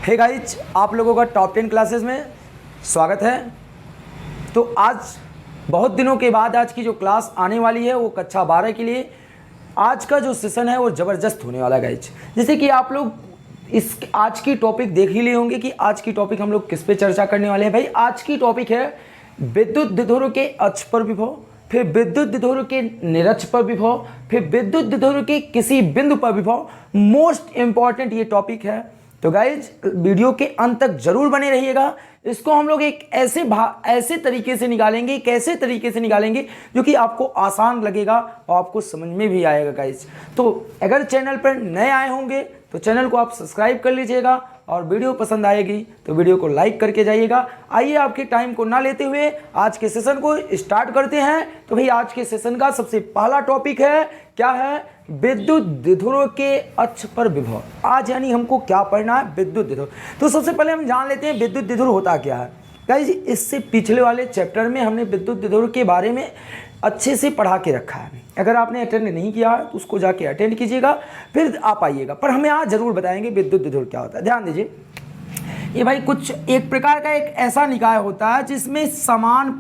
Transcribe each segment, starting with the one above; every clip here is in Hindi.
हे गाइज, आप लोगों का टॉप 10 क्लासेस में स्वागत है। तो आज बहुत दिनों के बाद आज की जो क्लास आने वाली है वो कक्षा 12 के लिए आज का जो सेशन है वो ज़बरदस्त होने वाला है गाइज। जैसे कि आप लोग इस आज की टॉपिक देख ही लिए होंगे कि आज की टॉपिक हम लोग किस पे चर्चा करने वाले हैं। भाई आज की टॉपिक है विद्युत द्विध्रुव के अक्ष पर विभव, फिर विद्युत द्विध्रुव के निरक्ष पर विभव, फिर विद्युत द्विध्रुव के किसी बिंदु पर विभव। मोस्ट इंपॉर्टेंट ये टॉपिक है। तो गाइज वीडियो के अंत तक जरूर बने रहिएगा। इसको हम लोग एक ऐसे तरीके से निकालेंगे, कैसे तरीके से निकालेंगे जो कि आपको आसान लगेगा और आपको समझ में भी आएगा गाइज। तो अगर चैनल पर नए आए होंगे तो चैनल को आप सब्सक्राइब कर लीजिएगा और वीडियो पसंद आएगी तो वीडियो को लाइक करके जाइएगा। आइए आपके टाइम को ना लेते हुए आज के सेशन को स्टार्ट करते हैं। तो भाई आज के सेशन का सबसे पहला टॉपिक है, क्या है? विद्युत द्विध्रुव के अक्ष पर विभव। आज यानी हमको क्या पढ़ना है? विद्युत द्विध्रुव। तो सबसे पहले हम जान लेते हैं विद्युत द्विध्रुव होता क्या है। गाइस इससे पिछले वाले चैप्टर में हमने विद्युत द्विध्रुव के बारे में अच्छे से पढ़ा के रखा है। अगर आपने अटेंड नहीं किया तो उसको जाके अटेंड कीजिएगा, फिर आप आइएगा। पर हमें आज जरूर बताएंगे विद्युत द्विध्रुव क्या होता है। ध्यान दीजिए, ये भाई कुछ एक प्रकार का एक ऐसा निकाय होता है जिसमें समान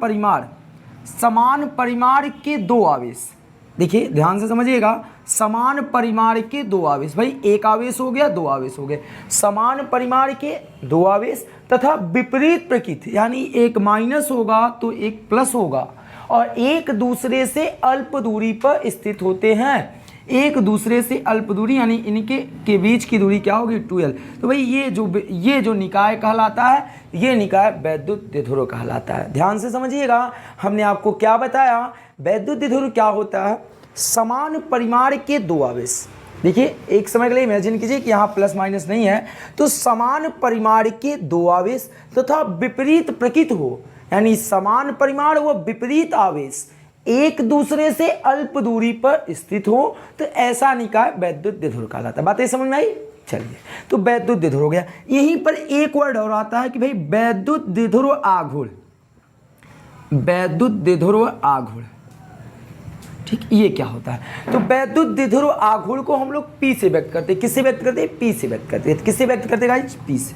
परिमाण के दो आवेश, देखिए ध्यान से समझिएगा, समान परिमाण के दो आवेश। भाई एक आवेश हो गया, दो आवेश हो गए, समान परिमाण के दो आवेश तथा विपरीत प्रकृति, यानी एक माइनस होगा तो एक प्लस होगा और एक दूसरे से अल्प दूरी पर स्थित होते हैं। एक दूसरे से अल्प दूरी यानी इनके के बीच की दूरी क्या होगी? 12। तो भाई ये जो निकाय कहलाता है, ये निकाय विद्युत द्विध्रुव कहलाता है। ध्यान से समझिएगा, हमने आपको क्या बताया? विद्युत द्विध्रुव क्या होता है? समान परिमाण के दो आवेश। देखिए एक समय के लिए इमेजिन कीजिए कि यहाँ प्लस माइनस नहीं है, तो समान परिमाण के दो आवेश तथा विपरीत प्रकृति हो, यानी समान परिमाण व विपरीत आवेश एक दूसरे से अल्प दूरी पर स्थित हो, तो ऐसा निकाय विद्युत द्विध्रुव कहलाता है। बातें समझ में आई? चलिए, तो विद्युत द्विध्रुव हो गया। यहीं पर एक वर्ड और आता है कि भाई विद्युत द्विध्रुव आघूर्ण। विद्युत द्विध्रुव आघूर्ण, ठीक, ये क्या होता है? तो विद्युत द्विध्रुव आघूर्ण को हम लोग पी से व्यक्त करते हैं। किससे व्यक्त करते हैं? पी से व्यक्त करते हैं। किससे व्यक्त करते हैं गाइस? पी से।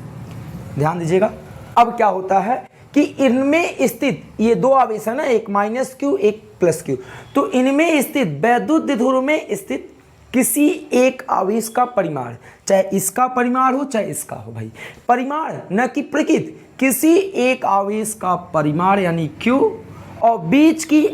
ध्यान दीजिएगा, अब क्या होता है कि इनमें स्थित ये दो आवेश है ना, एक माइनस क्यू एक प्लस क्यू, तो इनमें स्थित विद्युत द्विध्रुव में स्थित किसी एक आवेश का परिमाण, चाहे इसका परिमाण हो चाहे इसका हो, भाई परिमाण न कि प्रकृति, किसी एक आवेश का परिमाण यानी क्यू और बीच की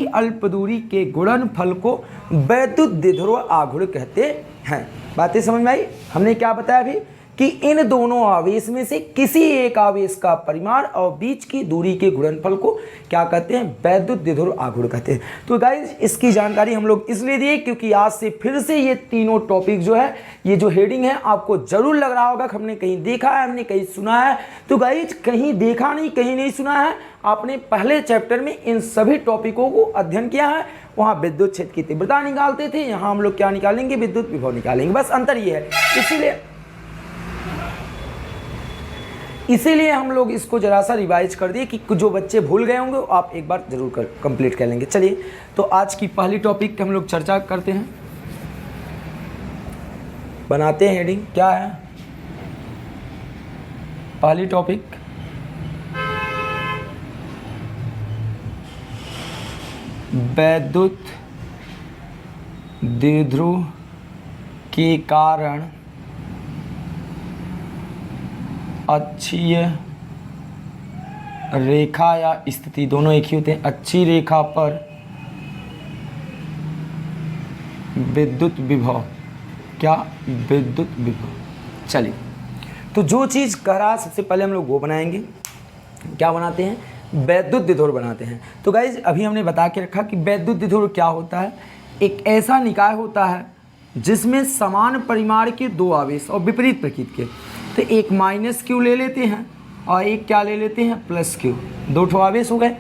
अल्प दूरी के गुणनफल को विद्युत द्विध्रुव आघूर्ण कहते हैं। बातें समझ में आई? हमने क्या बताया अभी कि इन दोनों आवेश में से किसी एक आवेश का परिमाण और बीच की दूरी के गुणनफल को क्या कहते हैं? विद्युत द्विध्रुव आघूर्ण कहते हैं। तो गाइस इसकी जानकारी हम लोग इसलिए दिए क्योंकि आज से फिर से ये तीनों टॉपिक जो है, ये जो हेडिंग है, आपको जरूर लग रहा होगा हमने कहीं देखा है, हमने कहीं सुना है। तो गाइस कहीं देखा नहीं, कहीं नहीं सुना है, आपने पहले चैप्टर में इन सभी टॉपिकों को अध्ययन किया है। वहाँ विद्युत क्षेत्र की तीव्रता निकालते थे, यहाँ हम लोग क्या निकालेंगे? विद्युत विभव निकालेंगे। बस अंतर ये है। इसीलिए हम लोग इसको जरा सा रिवाइज कर दिए कि जो बच्चे भूल गए होंगे आप एक बार जरूर कंप्लीट कर लेंगे। चलिए, तो आज की पहली टॉपिक हम लोग चर्चा करते हैं, बनाते हैं हेडिंग। क्या है पहली टॉपिक? विद्युत द्विध्रुव के कारण अक्षीय रेखा या स्थिति, दोनों एक ही होते हैं, अक्षीय रेखा पर विद्युत विभव। क्या? विद्युत विभव। चलिए, तो जो चीज़ कह रहा है सबसे पहले हम लोग वो बनाएंगे। क्या बनाते हैं? विद्युत द्विध्रुव बनाते हैं। तो गाइज अभी हमने बता के रखा कि विद्युत द्विध्रुव क्या होता है? एक ऐसा निकाय होता है जिसमें समान परिमाण के दो आवेश और विपरीत प्रकृति के, तो एक माइनस क्यू ले लेते हैं और एक क्या ले लेते हैं? Plus Q. दो ठो आवेश हो गए,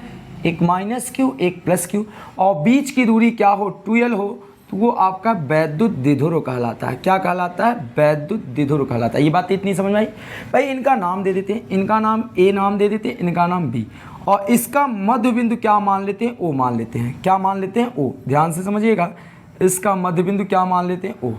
एक माइनस क्यू एक प्लस क्यू, और बीच की दूरी क्या हो? 12 हो, तो वो आपका विद्युत द्विध्रुव कहलाता है। क्या कहलाता है? विद्युत द्विध्रुव कहलाता है। ये बात इतनी समझ में आई? भाई इनका नाम दे देते हैं, इनका नाम ए नाम दे देते हैं, इनका नाम बी, और इसका मध्य बिंदु क्या मान लेते हैं? ओ मान लेते हैं। क्या मान लेते हैं? ओ। ध्यान से समझिएगा, इसका मध्य बिंदु क्या मान लेते हैं? ओ।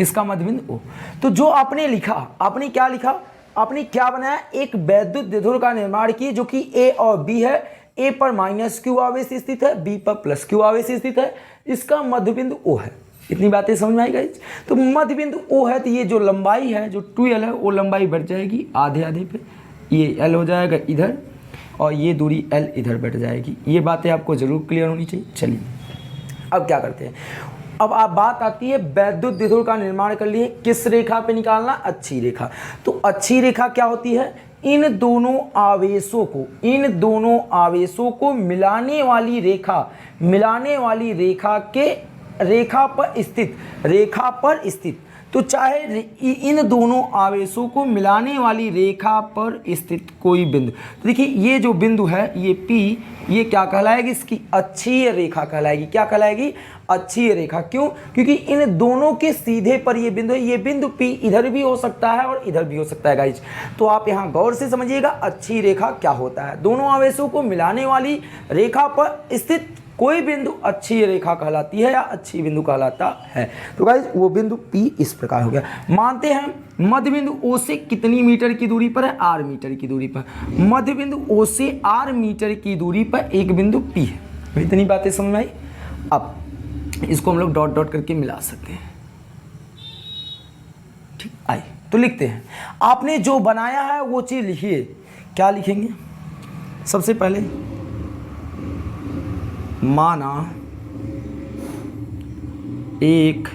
इसका मध्यबिंदु O। तो जो आपने लिखा, आपने क्या लिखा, आपने क्या बनाया, एक वैद्युत द्विध्रुव का निर्माण किए जो कि A और B है। A पर -q आवेश स्थित है, B पर +q आवेश स्थित है, इसका मध्यबिंदु O है। इतनी बातें समझ में आई गाइस। तो मध्यबिंदु O है, तो ये जो लंबाई है, जो 2l है, वो लंबाई बढ़ जाएगी आधे आधे पे, ये l हो जाएगा इधर और ये दूरी l इधर बढ़ जाएगी। ये बातें आपको जरूर क्लियर होनी चाहिए। चलिए अब क्या करते हैं, अब आप बात आती है वैद्युत द्विध्रुव का निर्माण कर लिए, किस रेखा पे निकालना, अच्छी रेखा। तो अच्छी रेखा क्या होती है, इन दोनों आवेशों को मिलाने वाली रेखा के रेखा पर स्थित तो चाहे इन दोनों आवेशों को मिलाने वाली रेखा पर स्थित कोई बिंदु, तो देखिए ये जो बिंदु है ये P, ये क्या कहलाएगी, इसकी अक्षीय रेखा कहलाएगी। क्या कहलाएगी, अक्षीय रेखा। क्यों, क्योंकि इन दोनों के सीधे पर ये बिंदु है। ये बिंदु P इधर भी हो सकता है और इधर भी हो सकता है गाइज। तो आप यहाँ गौर से समझिएगा अक्षीय रेखा क्या होता है, दोनों आवेशों को मिलाने वाली रेखा पर स्थित कोई बिंदु अक्षीय रेखा कहलाती है या अक्षीय बिंदु कहलाता है। तो गाइज वो बिंदु P इस प्रकार हो गया। मानते हैं मध्य बिंदु O से कितनी मीटर की दूरी पर है, r मीटर की दूरी पर। मध्य बिंदु O से r मीटर की दूरी पर एक बिंदु P है। इतनी बातें समझ में आई। अब इसको हम लोग डॉट डॉट करके मिला सकते हैं। ठीक, आई तो लिखते हैं। आपने जो बनाया है वो चीज लिखिए। क्या लिखेंगे, सबसे पहले माना एक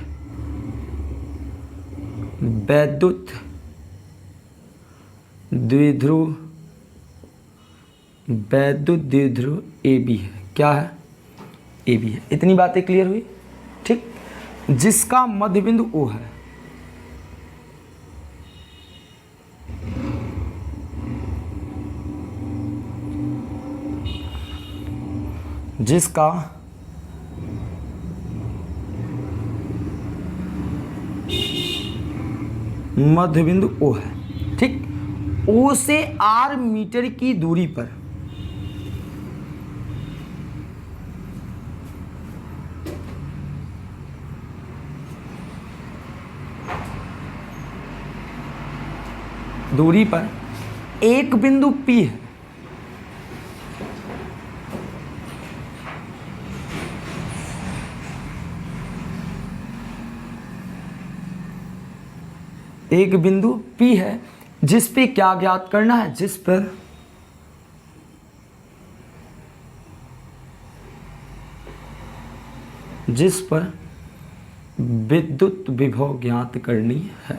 वैद्युत द्विध्रुव AB है। क्या है, AB है। इतनी बातें क्लियर हुई। ठीक, जिसका मध्य बिंदु O है। जिसका मध्य बिंदु O है। ठीक, O से r मीटर की दूरी पर एक बिंदु P है। एक बिंदु P है जिस पे क्या ज्ञात करना है, जिस पर विद्युत विभव ज्ञात करनी है।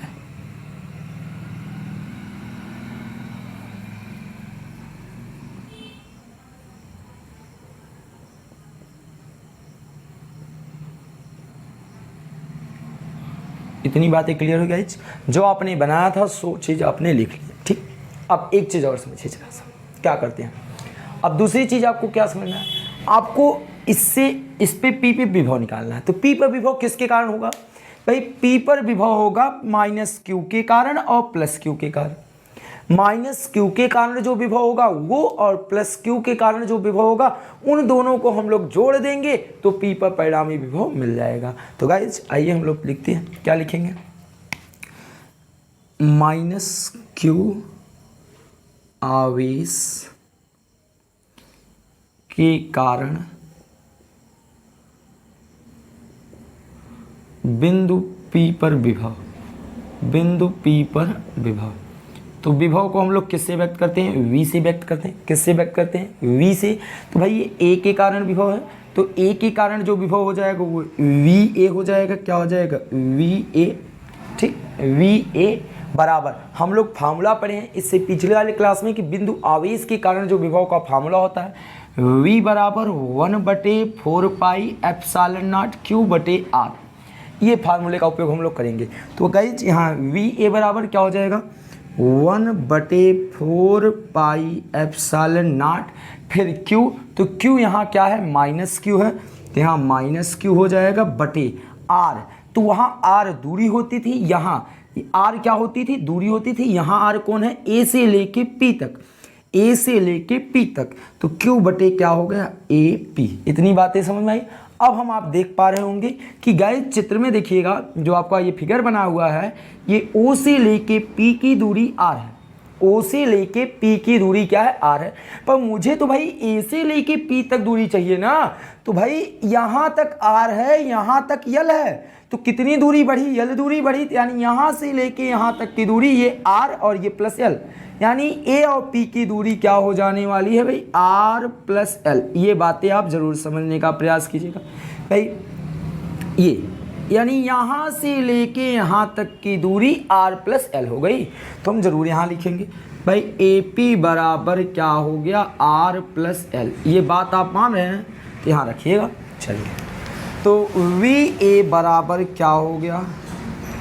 इतनी बातें क्लियर हो गई। जो आपने बनाया था सो चीज़ आपने लिख ली। ठीक, अब एक चीज़ और समझिए जरा सा, क्या करते हैं। अब दूसरी चीज़ आपको क्या समझना है, आपको इस पे P पे विभव निकालना है। तो P पर विभव किसके कारण होगा भाई, P पर विभव होगा -q के कारण और +q के कारण। -q के कारण जो विभव होगा वो और +q के कारण जो विभव होगा उन दोनों को हम लोग जोड़ देंगे तो P पर परिणामी विभव मिल जाएगा। तो गाइज आइए हम लोग लिखते हैं। क्या लिखेंगे, -q आवेश के कारण बिंदु P पर विभव। तो विभव को हम लोग किससे व्यक्त करते हैं, V से व्यक्त करते हैं। किससे व्यक्त करते हैं, V से। तो भाई ये A के कारण विभव है, तो A के कारण जो विभव हो जाएगा वो VA हो जाएगा। क्या हो जाएगा, VA। ठीक, VA बराबर, हम लोग फार्मूला पढ़े हैं इससे पिछले वाले क्लास में कि बिंदु आवेश के कारण जो विभव का फार्मूला होता है V बराबर 1/4 पाई एप्सिलॉन नॉट Q/R। ये फार्मूले का उपयोग हम लोग करेंगे। तो गाइज यहाँ VA बराबर क्या हो जाएगा, 1/4 पाई एप्सिलॉन नॉट, फिर Q, तो Q यहाँ क्या है, -q है, तो यहाँ -q हो जाएगा बटे R। तो वहाँ R दूरी होती थी, यहाँ R क्या होती थी, दूरी होती थी। यहाँ R कौन है, A से लेके P तक, तो Q बटे क्या हो गया, AP। इतनी बातें समझ में आई। अब हम आप देख पा रहे होंगे कि गाइस चित्र में देखिएगा जो आपका ये फिगर बना हुआ है, ये O से लेके P की दूरी R है। O से लेके P की दूरी क्या है, R है। पर मुझे तो भाई A से लेके P तक दूरी चाहिए ना, तो भाई यहाँ तक R है, यहाँ तक L है, तो कितनी दूरी बढ़ी, L दूरी बढ़ी, यानी यहाँ से लेके यहाँ तक की दूरी ये R और ये प्लस L, यानी A और P की दूरी क्या हो जाने वाली है भाई, R प्लस L। ये बातें आप ज़रूर समझने का प्रयास कीजिएगा भाई। ये यानी यहाँ से लेके यहाँ तक की दूरी R प्लस L हो गई, तो हम ज़रूर यहाँ लिखेंगे भाई AP बराबर क्या हो गया, R प्लस L। ये बात आप मान रहे हैं तो यहाँ रखिएगा। चलिए, तो VA बराबर क्या हो गया,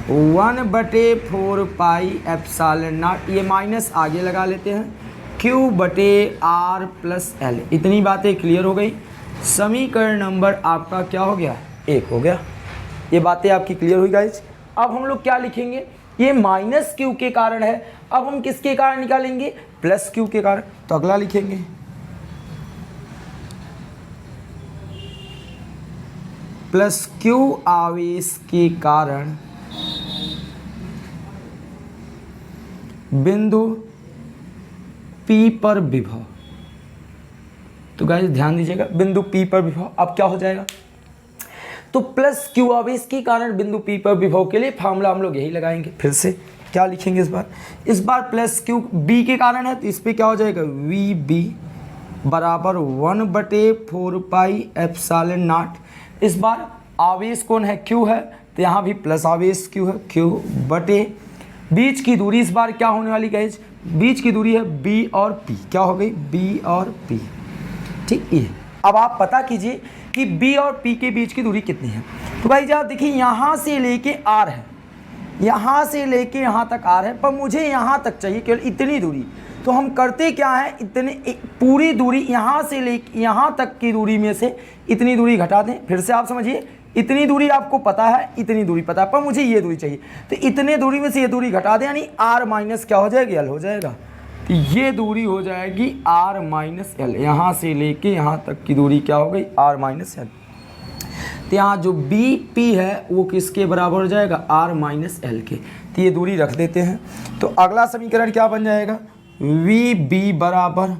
1/4 पाई एप्सिलॉन नॉट, ये माइनस आगे लगा लेते हैं, Q/R प्लस L। इतनी बातें क्लियर हो गई। समीकरण नंबर आपका क्या हो गया, 1 हो गया। ये बातें आपकी क्लियर हुई गाइज। अब हम लोग क्या लिखेंगे, ये माइनस Q के कारण है, अब हम किसके कारण निकालेंगे, प्लस Q के कारण। तो अगला लिखेंगे प्लस Q आवेश के कारण बिंदु P पर विभव। तो गाइस ध्यान दीजिएगा, बिंदु P पर विभव अब क्या हो जाएगा, तो प्लस Q आवेश के कारण बिंदु P पर विभव के लिए फार्मूला हम लोग यही लगाएंगे। फिर से क्या लिखेंगे इस बार प्लस Q B के कारण है, तो इस पर क्या हो जाएगा, VB बराबर 1/4 पाई एप्सिलॉन नॉट। इस बार आवेश कौन है, Q है, तो यहाँ भी प्लस आवेश Q है, Q बटे बीच की दूरी इस बार क्या होने वाली गाइज, बीच की दूरी है B और P, क्या हो गई, B और P। ठीक है, अब आप पता कीजिए कि B और P के बीच की दूरी कितनी है। तो भाई जब देखिए यहाँ से लेके R है, यहाँ से लेके यहाँ तक R है, पर मुझे यहाँ तक चाहिए केवल इतनी दूरी। तो हम करते क्या है, इतने पूरी दूरी यहाँ से लेके यहाँ तक की दूरी में से इतनी दूरी घटा दें। फिर से आप समझिए, इतनी दूरी आपको पता है, इतनी दूरी पता है, पर मुझे ये दूरी चाहिए, तो इतने दूरी में से ये दूरी घटा दें, यानी R माइनस क्या हो जाएगी, L हो जाएगा। तो ये दूरी हो जाएगी R माइनस L। यहाँ से लेके यहाँ तक की दूरी क्या हो गई, R माइनस L। तो यहाँ जो BP है वो किसके बराबर हो जाएगा, R माइनस L के। तो ये दूरी रख देते हैं। तो अगला समीकरण क्या बन जाएगा, VB बराबर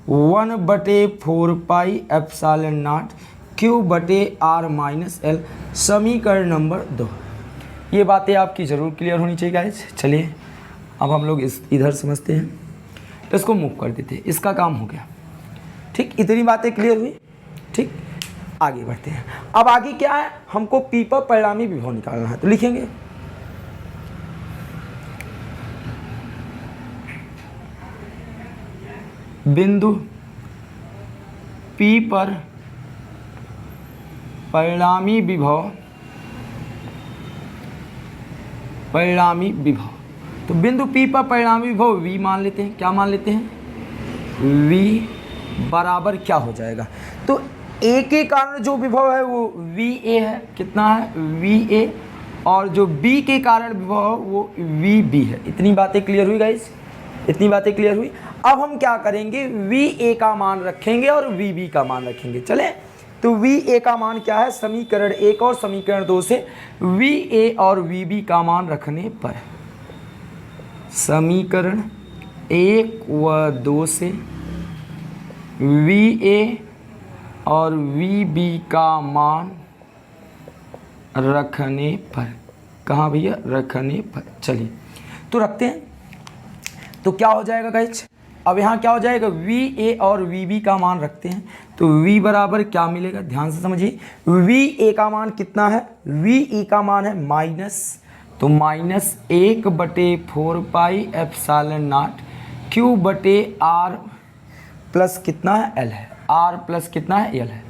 1/4 pi epsilon not Q/R minus L। समीकरण नंबर 2। ये बातें आपकी ज़रूर क्लियर होनी चाहिए गाइस। चलिए अब हम लोग इधर समझते हैं, तो इसको मूव कर देते हैं, इसका काम हो गया। ठीक, इतनी बातें क्लियर हुई। ठीक, आगे बढ़ते हैं। अब आगे क्या है, हमको P पर परिणामी विभव निकालना है, तो लिखेंगे बिंदु P पर परिणामी विभव, परिणामी विभव। तो बिंदु P पर परिणामी विभव V मान लेते हैं। क्या मान लेते हैं, V बराबर क्या हो जाएगा, तो A के कारण जो विभव है वो VA है, कितना है, VA, और जो B के कारण विभव वो VB है। इतनी बातें क्लियर हुई गाइस, इतनी बातें क्लियर हुई। अब हम क्या करेंगे, VA का मान रखेंगे और VB का मान रखेंगे। चले, तो VA का मान क्या है, समीकरण 1 और समीकरण 2 से VA और VB का मान रखने पर, समीकरण 1 व 2 से VA और VB का मान रखने पर, कहाँ भैया, रखने पर। चलिए तो रखते हैं, तो क्या हो जाएगा गाइस, अब यहाँ क्या हो जाएगा, VA और VB का मान रखते हैं। तो V बराबर क्या मिलेगा, ध्यान से समझिए, VA का मान कितना है, VE का मान है माइनस, तो minus 1/4 pi epsilon not Q/R plus कितना है, L है, R प्लस कितना है, L है।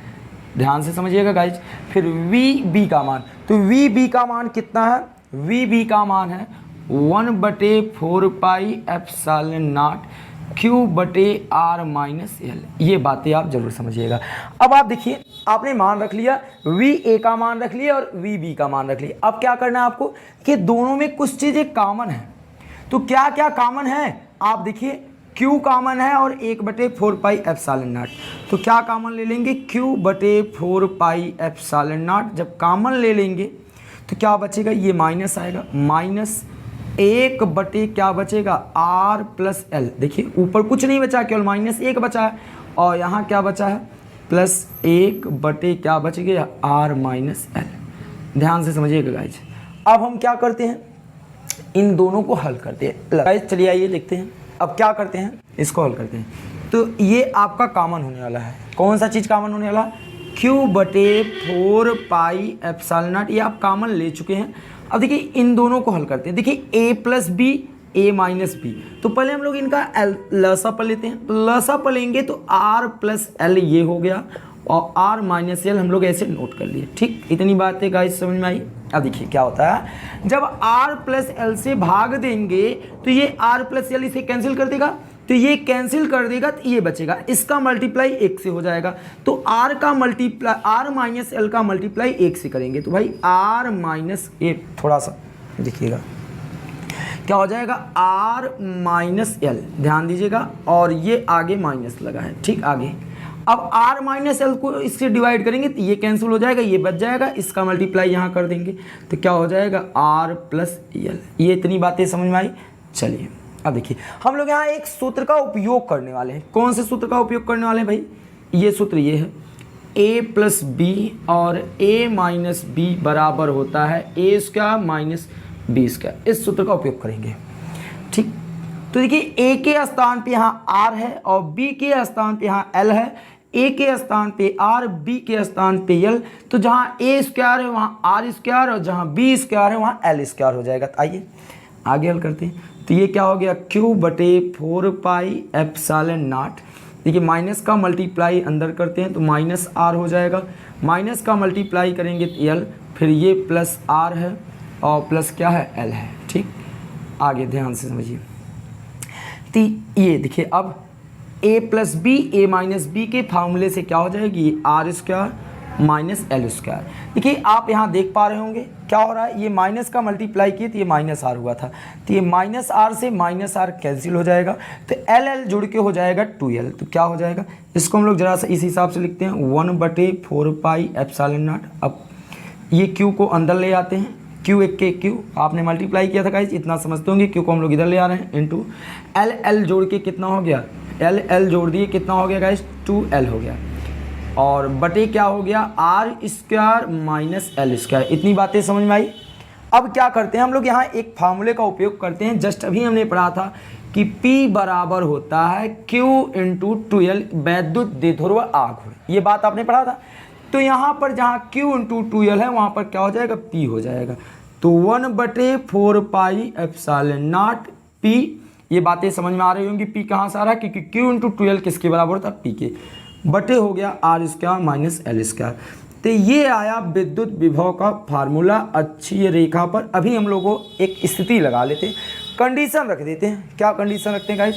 ध्यान से समझिएगा गाइज। फिर VB का मान, तो VB का मान कितना है, VB का मान है 1/4 pi epsilon not Q/R minus L। ये बातें आप जरूर समझिएगा। अब आप देखिए, आपने मान रख लिया, VA का मान रख लिया और VB का मान रख लिया। अब क्या करना है आपको कि दोनों में कुछ चीज़ें कॉमन है। तो क्या क्या कॉमन है, आप देखिए, Q कॉमन है और 1/4 पाई एप्सिलॉन नॉट। तो क्या कॉमन ले लेंगे, Q/4 पाई एप्सिलॉन नॉट। जब कॉमन ले लेंगे तो क्या बचेगा, ये माइनस आएगा, माइनस 1 क्या बचेगा, R प्लस L। देखिए ऊपर कुछ नहीं बचा, केवल -1 बचा है, और यहाँ क्या बचा है, +1 क्या बच गया, R माइनस L। ध्यान से समझिएगा गाइज। अब हम क्या करते हैं, इन दोनों को हल करते हैं गाइज। चलिए आइए देखते हैं अब क्या करते हैं, इसको हल करते हैं। तो ये आपका कॉमन होने वाला है, कौन सा चीज़ कॉमन होने वाला, Q/4 पाई एप्सिलॉन नॉट। ये आप कॉमन ले चुके हैं। अब देखिए इन दोनों को हल करते हैं। देखिए a plus B, a minus B. तो पहले हम लोग इनका लसा पर लेते हैं। लसा पर लेंगे तो r प्लस एल ये हो गया, और r माइनस एल हम लोग ऐसे नोट कर लिए। ठीक, इतनी बातें गाइस समझ में आई। अब देखिए क्या होता है, जब r प्लस एल से भाग देंगे तो ये r प्लस एल इसे कैंसिल कर देगा, तो ये कैंसिल कर देगा तो ये बचेगा, इसका मल्टीप्लाई 1 से हो जाएगा। तो r का मल्टीप्लाई, r माइनस एल का मल्टीप्लाई 1 से करेंगे तो भाई r माइनस ए, थोड़ा सा देखिएगा क्या हो जाएगा, r माइनस एल, ध्यान दीजिएगा, और ये आगे माइनस लगा है। ठीक, आगे अब r माइनस एल को इससे डिवाइड करेंगे तो ये कैंसिल हो जाएगा, ये बच जाएगा, इसका मल्टीप्लाई यहाँ कर देंगे तो क्या हो जाएगा, r प्लस एल। ये इतनी बातें समझ में आई। चलिए अब देखिए हम लोग यहाँ एक सूत्र का उपयोग करने वाले हैं। कौन से सूत्र का उपयोग करने वाले हैं भाई, ये सूत्र ये है, a प्लस बी और a माइनस बी बराबर होता है a square minus B square. इस सूत्र का उपयोग करेंगे। ठीक, तो देखिए a के स्थान पे यहाँ r है और b के स्थान पे यहाँ l है। a के स्थान पे r, b के स्थान पे l। तो जहाँ a स्क्वायर है वहाँ r स्क्वायर, और जहाँ b स्क्वायर है वहाँ l स्क्वायर हो जाएगा। तो आइए आगे हल करते हैं। तो ये क्या हो गया, Q/4 पाई एप्सिलॉन नॉट। देखिए माइनस का मल्टीप्लाई अंदर करते हैं तो माइनस r हो जाएगा, माइनस का मल्टीप्लाई करेंगे तो l, फिर ये प्लस r है और प्लस क्या है, l है। ठीक, आगे ध्यान से समझिए। तो ये देखिए अब a plus B, a minus B के फार्मूले से क्या हो जाएगी, r square minus L square. देखिए आप यहाँ देख पा रहे होंगे क्या हो रहा है, ये माइनस का मल्टीप्लाई किए तो ये माइनस आर हुआ था, तो ये माइनस आर से माइनस आर कैंसिल हो जाएगा, तो एल एल जुड़ के हो जाएगा 2l। तो क्या हो जाएगा, इसको हम लोग जरा सा इस हिसाब से लिखते हैं, 1/4 पाई एप्सिलॉन नॉट। अब ये q को अंदर ले आते हैं, q एक के q आपने मल्टीप्लाई किया था गाइस, इतना समझते होंगे। q को हम लोग इधर ले आ रहे हैं, इंटू एल एल जोड़ के कितना हो गया, एल एल जोड़ दिए कितना हो गया गाइस, 2l हो गया, और बटे क्या हो गया, r square minus L square. इतनी बातें समझ में आई। अब क्या करते हैं हम लोग, यहाँ एक फार्मूले का उपयोग करते हैं। जस्ट अभी हमने पढ़ा था कि P बराबर होता है Q इंटू 2l वैद्युत द्विध्रुव आघूर्ण, ये बात आपने पढ़ा था। तो यहाँ पर जहाँ Q इंटू 2l है वहाँ पर क्या हो जाएगा, P हो जाएगा। तो 1/4 पाई एप्सिलॉन नॉट P। ये बातें समझ में आ रही होंगी, P कहाँ से आ रहा है, क्योंकि Q इंटू 2l किसके बराबर होता है, P के, बटे हो गया r square minus L square. तो ये आया विद्युत विभव का फार्मूला अक्षीय रेखा पर। अभी हम लोगों को एक स्थिति लगा लेते हैं, कंडीशन रख देते हैं। क्या कंडीशन रखते हैं गाइस,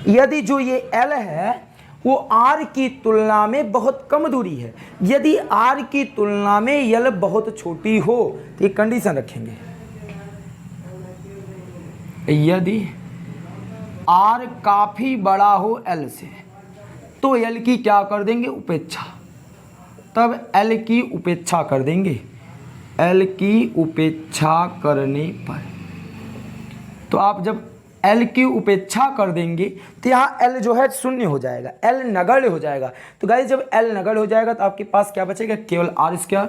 यदि जो ये L है वो R की तुलना में बहुत कम दूरी है, यदि R की तुलना में L बहुत छोटी हो तो ये कंडीशन रखेंगे, यदि R काफ़ी बड़ा हो L से तो L की क्या कर देंगे, उपेक्षा। तब L की उपेक्षा कर देंगे, L की उपेक्षा करने पर, तो आप जब L की उपेक्षा कर देंगे तो यहाँ L जो है शून्य हो जाएगा, L नगण्य हो जाएगा। तो गाइस जब L नगण्य हो जाएगा तो आपके पास क्या बचेगा, केवल R स्क्वायर।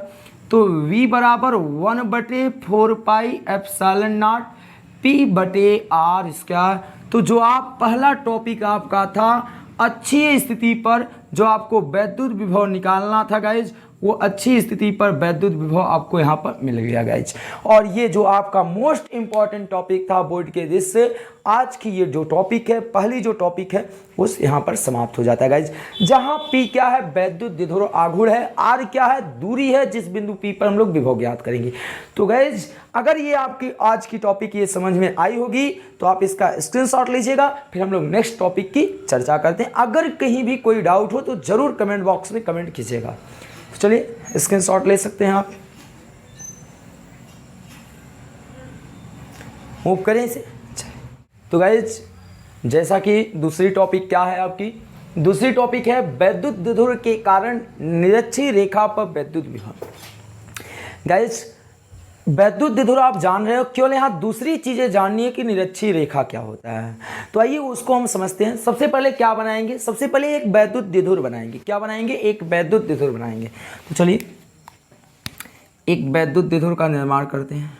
तो V बराबर 1/4 pi epsilon not P/R square. तो जो आप पहला टॉपिक आपका था अच्छी स्थिति पर, जो आपको वैद्युत विभव निकालना था गाइज, वो अच्छी स्थिति पर वैद्युत विभव आपको यहाँ पर मिल गया गाइज। और ये जो आपका मोस्ट इंपॉर्टेंट टॉपिक था बोर्ड के दृष्टि से, आज की ये जो टॉपिक है, पहली जो टॉपिक है, उस यहाँ पर समाप्त हो जाता है गाइज। जहाँ P क्या है, वैद्युत द्विध्रुव आघूर्ण है, R क्या है, दूरी है जिस बिंदु P पर हम लोग विभव ज्ञात करेंगे। तो गाइज अगर ये आपकी आज की टॉपिक ये समझ में आई होगी तो आप इसका स्क्रीनशॉट लीजिएगा, फिर हम लोग नेक्स्ट टॉपिक की चर्चा करते हैं। अगर कहीं भी कोई डाउट हो तो जरूर कमेंट बॉक्स में कमेंट कीजिएगा। चलिए स्क्रीनशॉट ले सकते हैं आप, मूव करें इसे। तो गाइज जैसा कि दूसरी टॉपिक क्या है आपकी, दूसरी टॉपिक है वैद्युत द्विध्रुव के कारण निरक्षीय रेखा पर वैद्युत विभव। गाइज वैद्युत द्विध्रुव आप जान रहे हो, केवल यहाँ दूसरी चीजें जाननी है कि निरक्षीय रेखा क्या होता है। तो आइए उसको हम समझते हैं। सबसे पहले क्या बनाएंगे, सबसे पहले एक वैद्युत द्विध्रुव बनाएंगे। क्या बनाएंगे, एक वैद्युत द्विध्रुव बनाएंगे। तो चलिए एक वैद्युत द्विध्रुव का निर्माण करते हैं।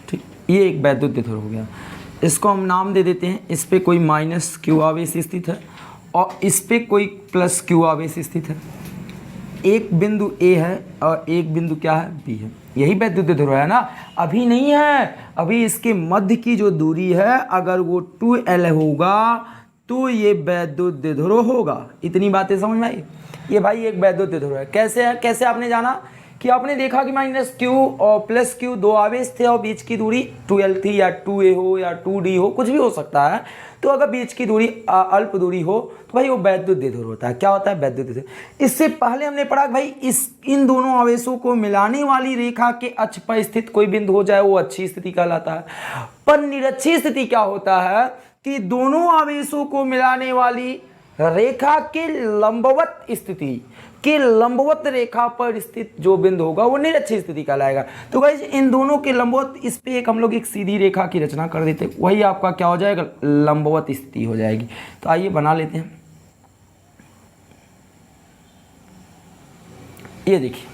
ठीक, ये एक वैद्युत द्विध्रुव हो गया। इसको हम नाम दे देते हैं, इस पे कोई माइनस क्यू आवेश स्थित है और इस पे कोई प्लस क्यू आवेश स्थित है। एक बिंदु ए है और एक बिंदु क्या है, बी है। यही वैद्युत द्विध्रुव है ना, अभी नहीं है, अभी इसके मध्य की जो दूरी है अगर वो 2L होगा तो ये वैद्युत द्विध्रुव होगा। इतनी बातें समझ में आई। ये भाई एक वैद्युत द्विध्रुव है। कैसे है, कैसे आपने जाना कि आपने देखा कि माइनस क्यू और प्लस क्यू दो आवेश थे और बीच की दूरी 2L थी, या 2A हो या 2D हो, कुछ भी हो सकता है। तो अगर बीच की दूरी अल्प दूरी हो तो भाई वो वैद्युत द्विध्रुव होता है। क्या होता है, वैद्युत द्विध्रुव। इससे पहले हमने पढ़ा कि भाई इन दोनों आवेशों को मिलाने वाली रेखा के अक्ष पर स्थित कोई बिंदु हो जाए वो अच्छी स्थिति कहलाता है। पर निरक्षीय स्थिति क्या होता है कि दोनों आवेशों को मिलाने वाली रेखा के लंबवत स्थिति के लंबवत रेखा पर स्थित जो बिंदु होगा वो निरक्षीय स्थिति कहलाएगा। तो गाइस इन दोनों के लंबवत, इस पे एक हम लोग एक सीधी रेखा की रचना कर देते, वही आपका क्या हो जाएगा, लंबवत स्थिति हो जाएगी। तो आइए बना लेते हैं। ये देखिए,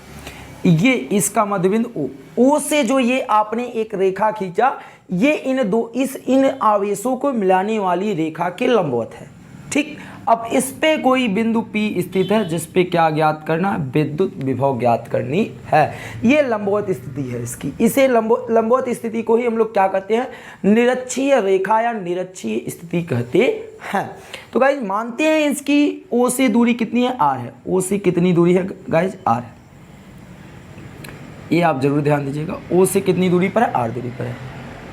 ये इसका मध्यबिंदु ओ से जो ये आपने एक रेखा खींचा, ये इन आवेशों को मिलाने वाली रेखा के लंबवत है। ठीक, अब इस पे कोई बिंदु P स्थित है जिस पे क्या ज्ञात करना, विद्युत विभव ज्ञात करनी है। ये लंबवत स्थिति है इसकी। इसे लंबवत स्थिति को ही हम लोग क्या कहते हैं, निरक्षीय रेखा या निरक्षीय स्थिति कहते हैं। तो गाइज मानते हैं इसकी O से दूरी कितनी है, R है। O से कितनी दूरी है गाइज, R है। ये आप जरूर ध्यान दीजिएगा, O से कितनी दूरी पर है, R दूरी पर है।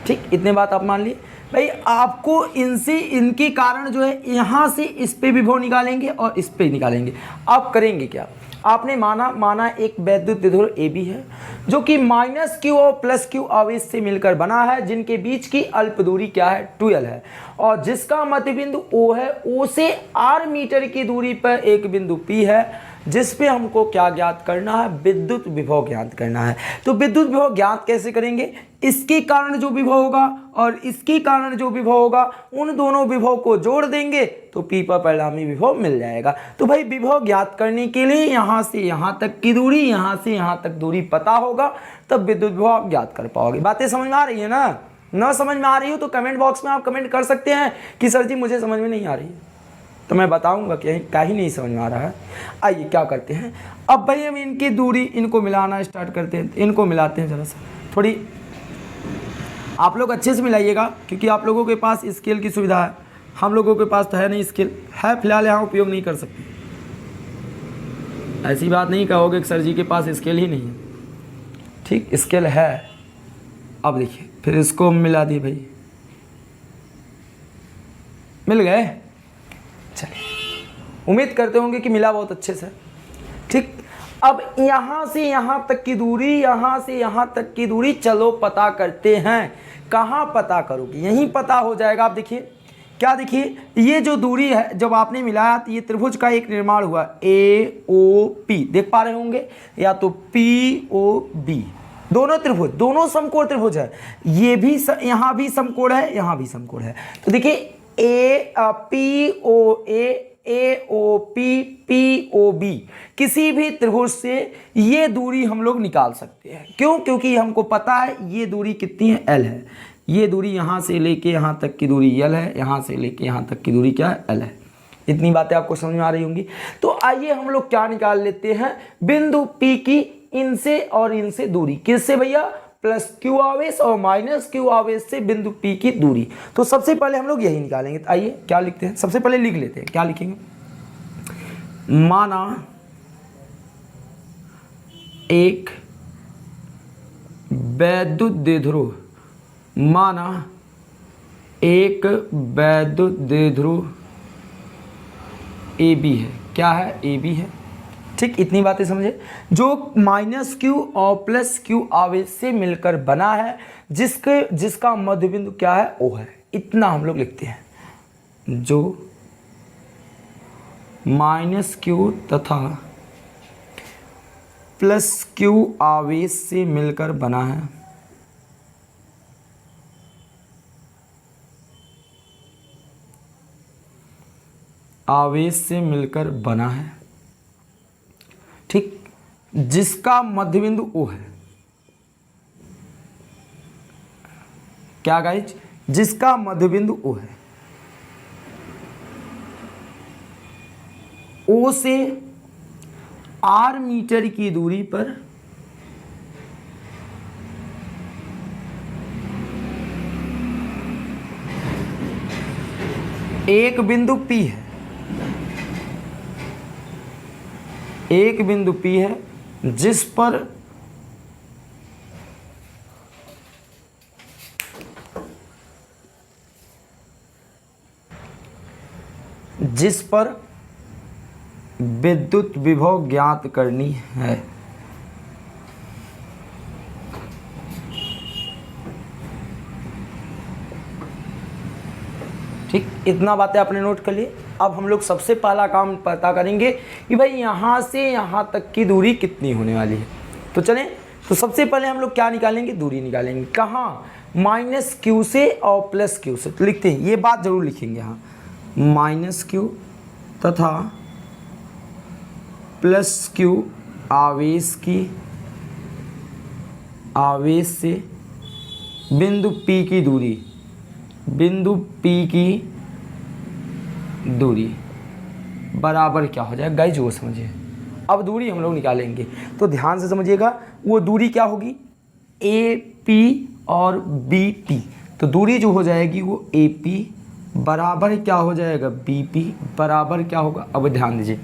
ठीक, इतने बात आप मान लिए। भाई आपको इनसे, इनके कारण जो है यहाँ से इस पे विभव निकालेंगे और इस पे निकालेंगे। आप करेंगे क्या, आपने माना एक वैद्युत द्विध्रुव AB है जो कि माइनस क्यू और प्लस क्यू आवेश से मिलकर बना है, जिनके बीच की अल्प दूरी क्या है, 2L है, और जिसका मध्य बिंदु O है। O से R मीटर की दूरी पर एक बिंदु P है जिस पे हमको क्या ज्ञात करना है, विद्युत विभव ज्ञात करना है। तो विद्युत विभव ज्ञात कैसे करेंगे, इसके कारण जो विभव होगा और इसके कारण जो विभव होगा, उन दोनों विभव को जोड़ देंगे तो P पर परिणामी विभव मिल जाएगा। तो भाई विभव ज्ञात करने के लिए यहाँ से यहाँ तक की दूरी, यहाँ से यहाँ तक दूरी पता होगा, तब विद्युत विभव आप ज्ञात कर पाओगे। बातें समझ में आ रही है ना समझ में आ रही हो तो कमेंट बॉक्स में आप कमेंट कर सकते हैं कि सर जी मुझे समझ में नहीं आ रही है, तो मैं बताऊंगा कि क्या ही नहीं समझ में आ रहा है। आइए क्या करते हैं, अब भाई हम इनकी दूरी, इनको मिलाना स्टार्ट करते हैं। इनको मिलाते हैं, जरा सा थोड़ी आप लोग अच्छे से मिलाइएगा, क्योंकि आप लोगों के पास स्केल की सुविधा है, हम लोगों के पास तो है नहीं स्केल, है फिलहाल यहाँ उपयोग नहीं कर सकते। ऐसी बात नहीं कहोगे कि सर जी के पास स्केल ही नहीं है। ठीक, स्केल है। अब देखिए, फिर इसको मिला दिए भाई, मिल गए। चलिए, उम्मीद करते होंगे कि मिला बहुत अच्छे से। ठीक, अब यहाँ से यहाँ तक की दूरी, यहाँ से यहाँ तक की दूरी चलो पता करते हैं। कहाँ पता करोगे, यहीं पता हो जाएगा। आप देखिए क्या, देखिए ये जो दूरी है जब आपने मिलाया तो ये त्रिभुज का एक निर्माण हुआ AOP, देख पा रहे होंगे, या तो POB, दोनों त्रिभुज, दोनों समकोण त्रिभुज है। ये भी यहाँ भी समकोण है, यहाँ भी समकोण है। तो देखिए POA AOP POB, किसी भी त्रिभुज से ये दूरी हम लोग निकाल सकते हैं। क्यों, क्योंकि हमको पता है ये दूरी कितनी है, L है। ये दूरी यहाँ से लेके यहाँ तक की दूरी L है, यहाँ से लेके यहाँ तक की दूरी क्या है, L है। इतनी बातें आपको समझ में आ रही होंगी। तो आइए हम लोग क्या निकाल लेते हैं, बिंदु P की इनसे और इनसे दूरी। किससे भैया, प्लस क्यू आवेश और माइनस क्यू आवेश से बिंदु P की दूरी। तो सबसे पहले हम लोग यही निकालेंगे। तो आइए क्या लिखते हैं, सबसे पहले लिख लेते हैं। क्या लिखेंगे, माना एक वैद्युत द्विध्रुव, माना एक वैद्युत द्विध्रुव AB है। क्या है, AB है। ठीक, इतनी बातें समझे। जो माइनस क्यू और प्लस क्यू आवेश से मिलकर बना है, जिसका मध्य बिंदु क्या है, ओ है। इतना हम लोग लिखते हैं। जो माइनस क्यू तथा प्लस क्यू आवेश से मिलकर बना है, आवेश से मिलकर बना है, ठीक, जिसका मध्य बिंदु ओ है। क्या गाइज? जिसका मध्य बिंदु ओ है। ओ से आर मीटर की दूरी पर एक बिंदु P है, एक बिंदु P है जिस पर विद्युत विभव ज्ञात करनी है। ठीक, इतना बातें आपने नोट कर लिए। अब हम लोग सबसे पहला काम पता करेंगे कि भाई यहाँ से यहाँ तक की दूरी कितनी होने वाली है। तो चलें, तो सबसे पहले हम लोग क्या निकालेंगे? दूरी निकालेंगे। कहाँ? माइनस क्यू से और प्लस क्यू से। तो लिखते हैं, ये बात जरूर लिखेंगे यहाँ, माइनस क्यू तथा प्लस क्यू आवेश से बिंदु P की दूरी, बिंदु P की दूरी बराबर क्या हो जाएगा गाइज, वो समझिए। अब दूरी हम लोग निकालेंगे तो ध्यान से समझिएगा। वो दूरी क्या होगी? AP और BP। तो दूरी जो हो जाएगी वो AP बराबर क्या हो जाएगा? BP बराबर क्या होगा? अब ध्यान दीजिए,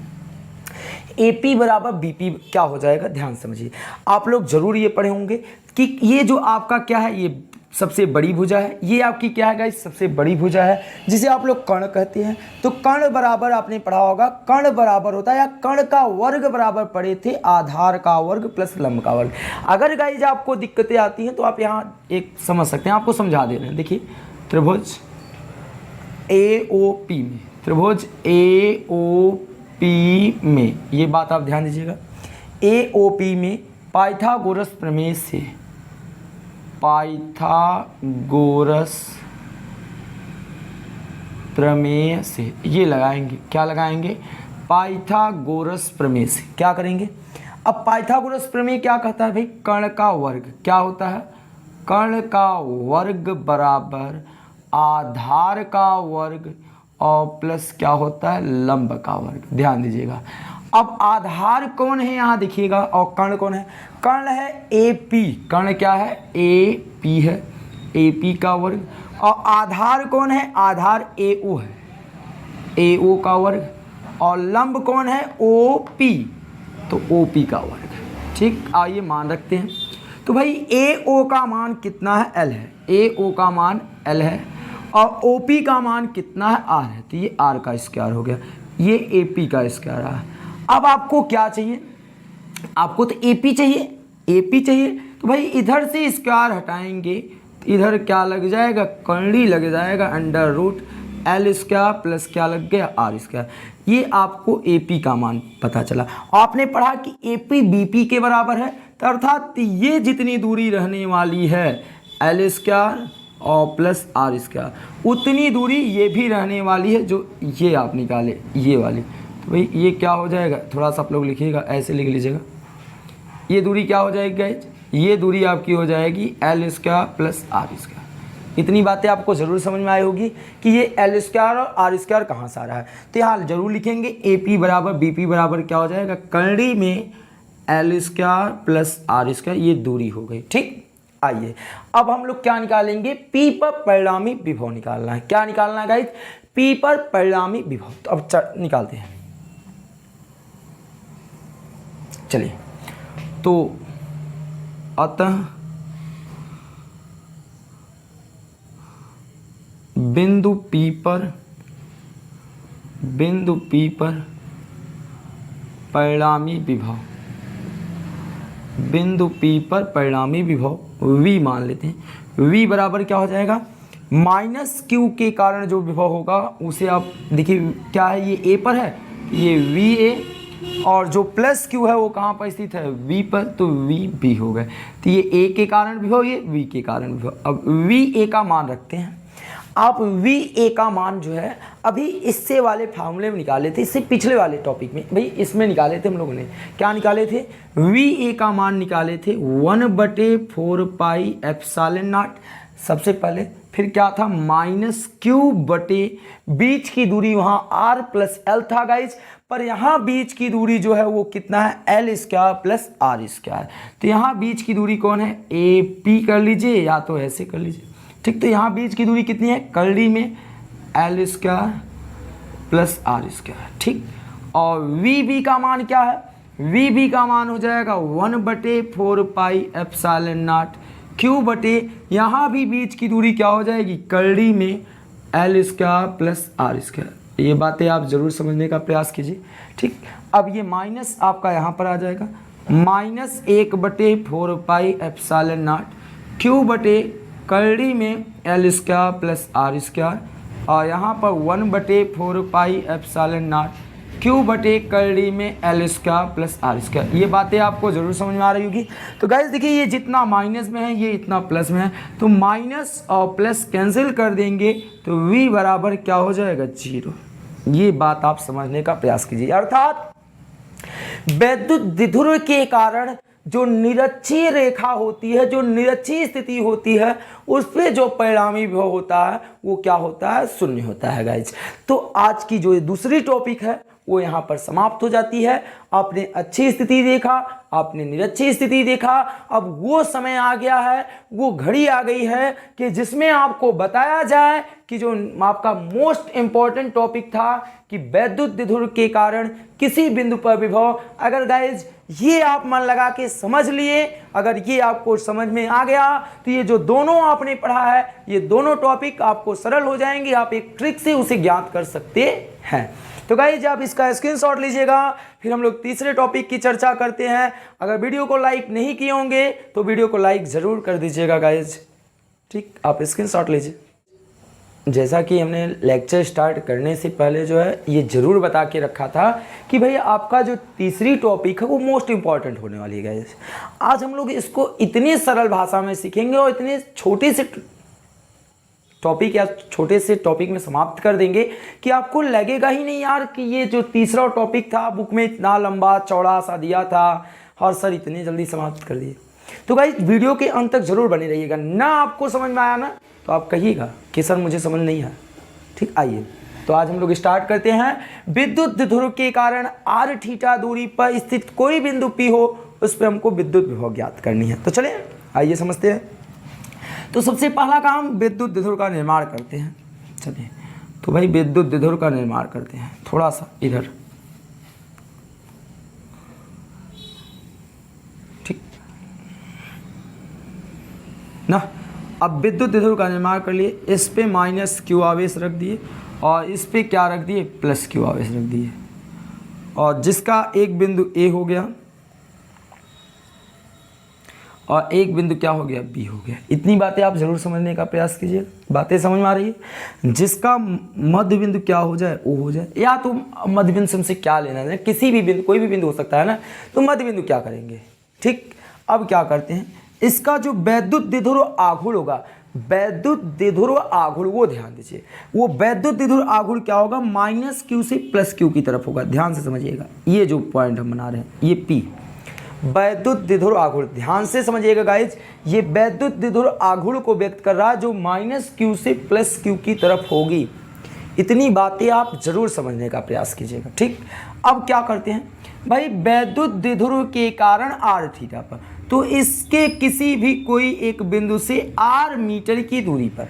AP बराबर BP क्या हो जाएगा? ध्यान समझिए। आप लोग जरूर ये पढ़े होंगे कि ये जो आपका क्या है, ये सबसे बड़ी भुजा है। ये आपकी क्या है गाइस? सबसे बड़ी भुजा है, जिसे आप लोग कर्ण कहते हैं। तो कर्ण बराबर आपने पढ़ा होगा, कर्ण बराबर होता है, या कर्ण का वर्ग बराबर पढ़े थे, आधार का वर्ग प्लस लंब का वर्ग। अगर गाइस आपको दिक्कतें आती हैं तो आप यहाँ एक समझ सकते हैं, आपको समझा दे रहे हैं। देखिए, त्रिभुज AOP में, त्रिभुज AOP में, ये बात आप ध्यान दीजिएगा, AOP में पाइथागोरस प्रमेय से, पाइथागोरस प्रमेय से ये लगाएंगे। क्या लगाएंगे? पाइथागोरस प्रमेय से क्या करेंगे? अब पाइथागोरस प्रमेय क्या कहता है भाई? कर्ण का वर्ग क्या होता है? कर्ण का वर्ग बराबर आधार का वर्ग और प्लस क्या होता है? लंब का वर्ग। ध्यान दीजिएगा। अब आधार कौन है यहाँ देखिएगा, और कर्ण कौन है? कर्ण है AP। कर्ण क्या है? AP है, AP का वर्ग। और आधार कौन है? आधार AO है, AO का वर्ग। और लंब कौन है? OP, तो OP का वर्ग। ठीक, आइए मान रखते हैं। तो भाई AO का मान कितना है? L है। AO का मान L है और OP का मान कितना है? R है। तो ये R का स्क्वायर हो गया, ये AP का स्क्वायर है। अब आपको क्या चाहिए? आपको तो AP चाहिए, AP चाहिए। तो भाई इधर से स्क्वायर हटाएंगे तो इधर क्या लग जाएगा? कर्णी लग जाएगा, under root L square plus क्या लग गया? R square. ये आपको AP का मान पता चला। आपने पढ़ा कि AP BP के बराबर है, तो अर्थात ये जितनी दूरी रहने वाली है L स्क्वायर और प्लस R स्क्वायर, उतनी दूरी ये भी रहने वाली है, जो ये आप निकाले, ये वाली। तो भाई ये क्या हो जाएगा? थोड़ा सा आप लोग लिखिएगा, ऐसे लिख लीजिएगा। ये दूरी क्या हो जाएगी गाइज? ये दूरी आपकी हो जाएगी L square plus R square. इतनी बातें आपको ज़रूर समझ में आई होगी कि ये L स्क्वायर और R स्क्वायर कहाँ से आ रहा है। तो यहाँ जरूर लिखेंगे AP बराबर BP बराबर क्या हो जाएगा? कर्णी में L square plus R square, ये दूरी हो गई। ठीक, आइए अब हम लोग क्या निकालेंगे? P पर परिणामी विभव निकालना है। क्या निकालना है गाइज? P पर परिणामी विभव। तो अब निकालते हैं, चलिए। तो अतः बिंदु P पर परिणामी विभव, बिंदु P पर परिणामी विभव V मान लेते हैं। V बराबर क्या हो जाएगा, माइनस Q के कारण जो विभव होगा उसे आप देखिए क्या है, ये A पर है, ये VA, और जो प्लस Q है वो कहाँ पर स्थित है, V पर, तो VB हो गए। तो ये A के कारण विभव, ये V के कारण विभव। अब VA का मान रखते हैं। आप VA का मान जो है अभी इससे वाले फार्मूले में निकाले थे, इससे पिछले वाले टॉपिक में, भाई इसमें निकाले थे हम लोगों ने। क्या निकाले थे, VA का मान निकाले थे 1/4 पाई एप्सिलॉन नॉट सबसे पहले, फिर क्या था माइनस Q बटे बीच की दूरी वहाँ R प्लस L था गाइज, पर यहाँ बीच की दूरी जो है वो कितना है, L square plus R square. तो यहाँ बीच की दूरी कौन है, AP कर लीजिए या तो ऐसे कर लीजिए, ठीक। तो यहाँ बीच की दूरी कितनी है, कर्ली में L square plus R square, ठीक। और VB का मान क्या है, VB का मान हो जाएगा 1/4 पाई एप्सिलॉन नॉट Q बटे, यहाँ भी बीच की दूरी क्या हो जाएगी, कर्ली में L square plus R square. ये बातें आप जरूर समझने का प्रयास कीजिए, ठीक। अब ये माइनस आपका यहाँ पर आ जाएगा, minus 1/4 pi epsilon not Q बटे कर्ली में L square plus R square, और यहाँ पर 1/4 पाई एप्सिलॉन नॉट Q बटे कर्ली में L square plus R square. ये बातें आपको जरूर समझ में आ रही होगी। तो गाइस देखिए, ये जितना माइनस में है ये इतना प्लस में है, तो माइनस और प्लस कैंसिल कर देंगे तो V बराबर क्या हो जाएगा, 0। ये बात आप समझने का प्रयास कीजिए। अर्थात वैद्युत द्विध्रुव के कारण जो निरक्षीय रेखा होती है, जो निरक्षीय स्थिति होती है, उस पे जो परिणामी विभव होता है वो क्या होता है, शून्य होता है गाइज। तो आज की जो दूसरी टॉपिक है वो यहाँ पर समाप्त हो जाती है। आपने अच्छी स्थिति देखा, आपने निरक्षीय स्थिति देखा, अब वो समय आ गया है, वो घड़ी आ गई है कि जिसमें आपको बताया जाए कि जो आपका मोस्ट इम्पॉर्टेंट टॉपिक था कि वैद्युत द्विध्रुव के कारण किसी बिंदु पर विभव। अगर गाइज ये आप मन लगा के समझ लिए, अगर ये आपको समझ में आ गया तो ये जो दोनों आपने पढ़ा है ये दोनों टॉपिक आपको सरल हो जाएंगे, आप एक ट्रिक से उसे ज्ञात कर सकते हैं। तो गाइज आप इसका स्क्रीनशॉट लीजिएगा, फिर हम लोग तीसरे टॉपिक की चर्चा करते हैं। अगर वीडियो को लाइक नहीं किए होंगे तो वीडियो को लाइक ज़रूर कर दीजिएगा गाइज, ठीक। आप स्क्रीनशॉट लीजिए। जैसा कि हमने लेक्चर स्टार्ट करने से पहले जो है ये ज़रूर बता के रखा था कि भाई आपका जो तीसरी टॉपिक है वो मोस्ट इम्पॉर्टेंट होने वाली है गाइज। आज हम लोग इसको इतनी सरल भाषा में सीखेंगे और इतने छोटे से टॉपिक या छोटे से टॉपिक में समाप्त कर देंगे कि आपको लगेगा ही नहीं यार कि ये जो तीसरा टॉपिक था बुक में इतना लंबा चौड़ा सा दिया था और सर इतनी जल्दी समाप्त कर दिए। तो गाइस वीडियो के अंत तक जरूर बने रहिएगा। ना आपको समझ में आया ना तो आप कहिएगा कि सर मुझे समझ नहीं आया, ठीक। आइए तो आज हम लोग स्टार्ट करते हैं। विद्युत द्विध्रुव के कारण r थीटा दूरी पर स्थित कोई बिंदु P हो, उस पर हमको विद्युत विभव ज्ञात करनी है। तो चले आइए समझते हैं। तो सबसे पहला काम विद्युत द्विध्रुव का निर्माण करते हैं। चलिए तो भाई विद्युत द्विध्रुव का निर्माण करते हैं। थोड़ा सा इधर, ठीक ना। अब विद्युत द्विध्रुव का निर्माण कर लिए, इस पे माइनस Q आवेश रख दिए और इस पे क्या रख दिए, प्लस Q आवेश रख दिए, और जिसका एक बिंदु A हो गया और एक बिंदु क्या हो गया, B हो गया। इतनी बातें आप जरूर समझने का प्रयास कीजिए। बातें समझ में आ रही है। जिसका मध्य बिंदु क्या हो जाए, O हो जाए, या तो मध्य बिंदु से क्या लेना है, किसी भी बिंदु, कोई भी बिंदु हो सकता है ना, तो मध्य बिंदु क्या करेंगे, ठीक। अब क्या करते हैं, इसका जो वैद्युत द्विध्रुव आघूर्ण होगा, वैद्युत द्विध्रुव आघूर्ण, वो ध्यान दीजिए, वो वैद्युत द्विध्रुव आघूर्ण क्या होगा, माइनस Q से प्लस Q की तरफ होगा। ध्यान से समझिएगा, ये जो पॉइंट हम बना रहे हैं ये P, वैद्युत द्विध्रुव आघूर्ण। ध्यान से समझिएगा गाइज, ये वैद्युत द्विध्रुव आघूर्ण को व्यक्त कर रहा है जो माइनस Q से प्लस Q की तरफ होगी। इतनी बातें आप जरूर समझने का प्रयास कीजिएगा, ठीक। अब क्या करते हैं भाई, वैद्युत द्विध्रुव के कारण r थीटा पर, तो इसके किसी भी कोई एक बिंदु से r मीटर की दूरी पर।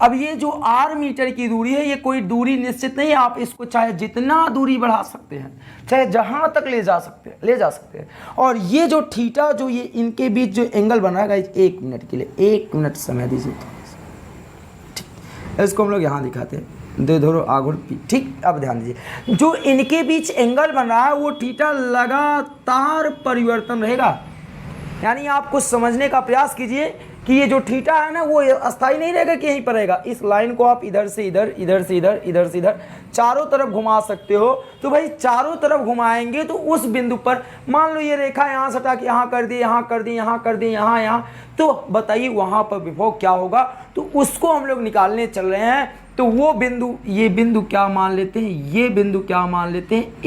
अब ये जो r मीटर की दूरी है ये कोई दूरी निश्चित नहीं है, आप इसको चाहे जितना दूरी बढ़ा सकते हैं, चाहे जहां तक ले जा सकते हैं। और ये जो थीटा, जो ये इनके बीच जो एंगल बन रहा है गाइस, 1 मिनट के लिए, 1 मिनट समय दीजिए, ठीक। इसको हम लोग यहाँ दिखाते हैं। द्विध्रुव आघूर्ण P। ठीक, अब ध्यान दीजिए, जो इनके बीच एंगल बन रहा है वो थीटा लगातार परिवर्तन रहेगा। यानी आप कुछ समझने का प्रयास कीजिए कि ये जो थीटा है ना वो अस्थाई नहीं रहेगा कि यहीं पर रहेगा। इस लाइन को आप इधर से इधर, इधर से इधर, इधर से इधर चारों तरफ घुमा सकते हो। तो भाई चारों तरफ घुमाएंगे तो उस बिंदु पर मान लो ये रेखा यहाँ से हटा के यहाँ कर दी, यहाँ कर दी, यहाँ कर दी, यहाँ यहाँ, तो बताइए वहाँ पर विभव क्या होगा। तो उसको हम लोग निकालने चल रहे हैं। तो वो बिंदु, ये बिंदु क्या मान लेते हैं, ये बिंदु क्या मान लेते हैं,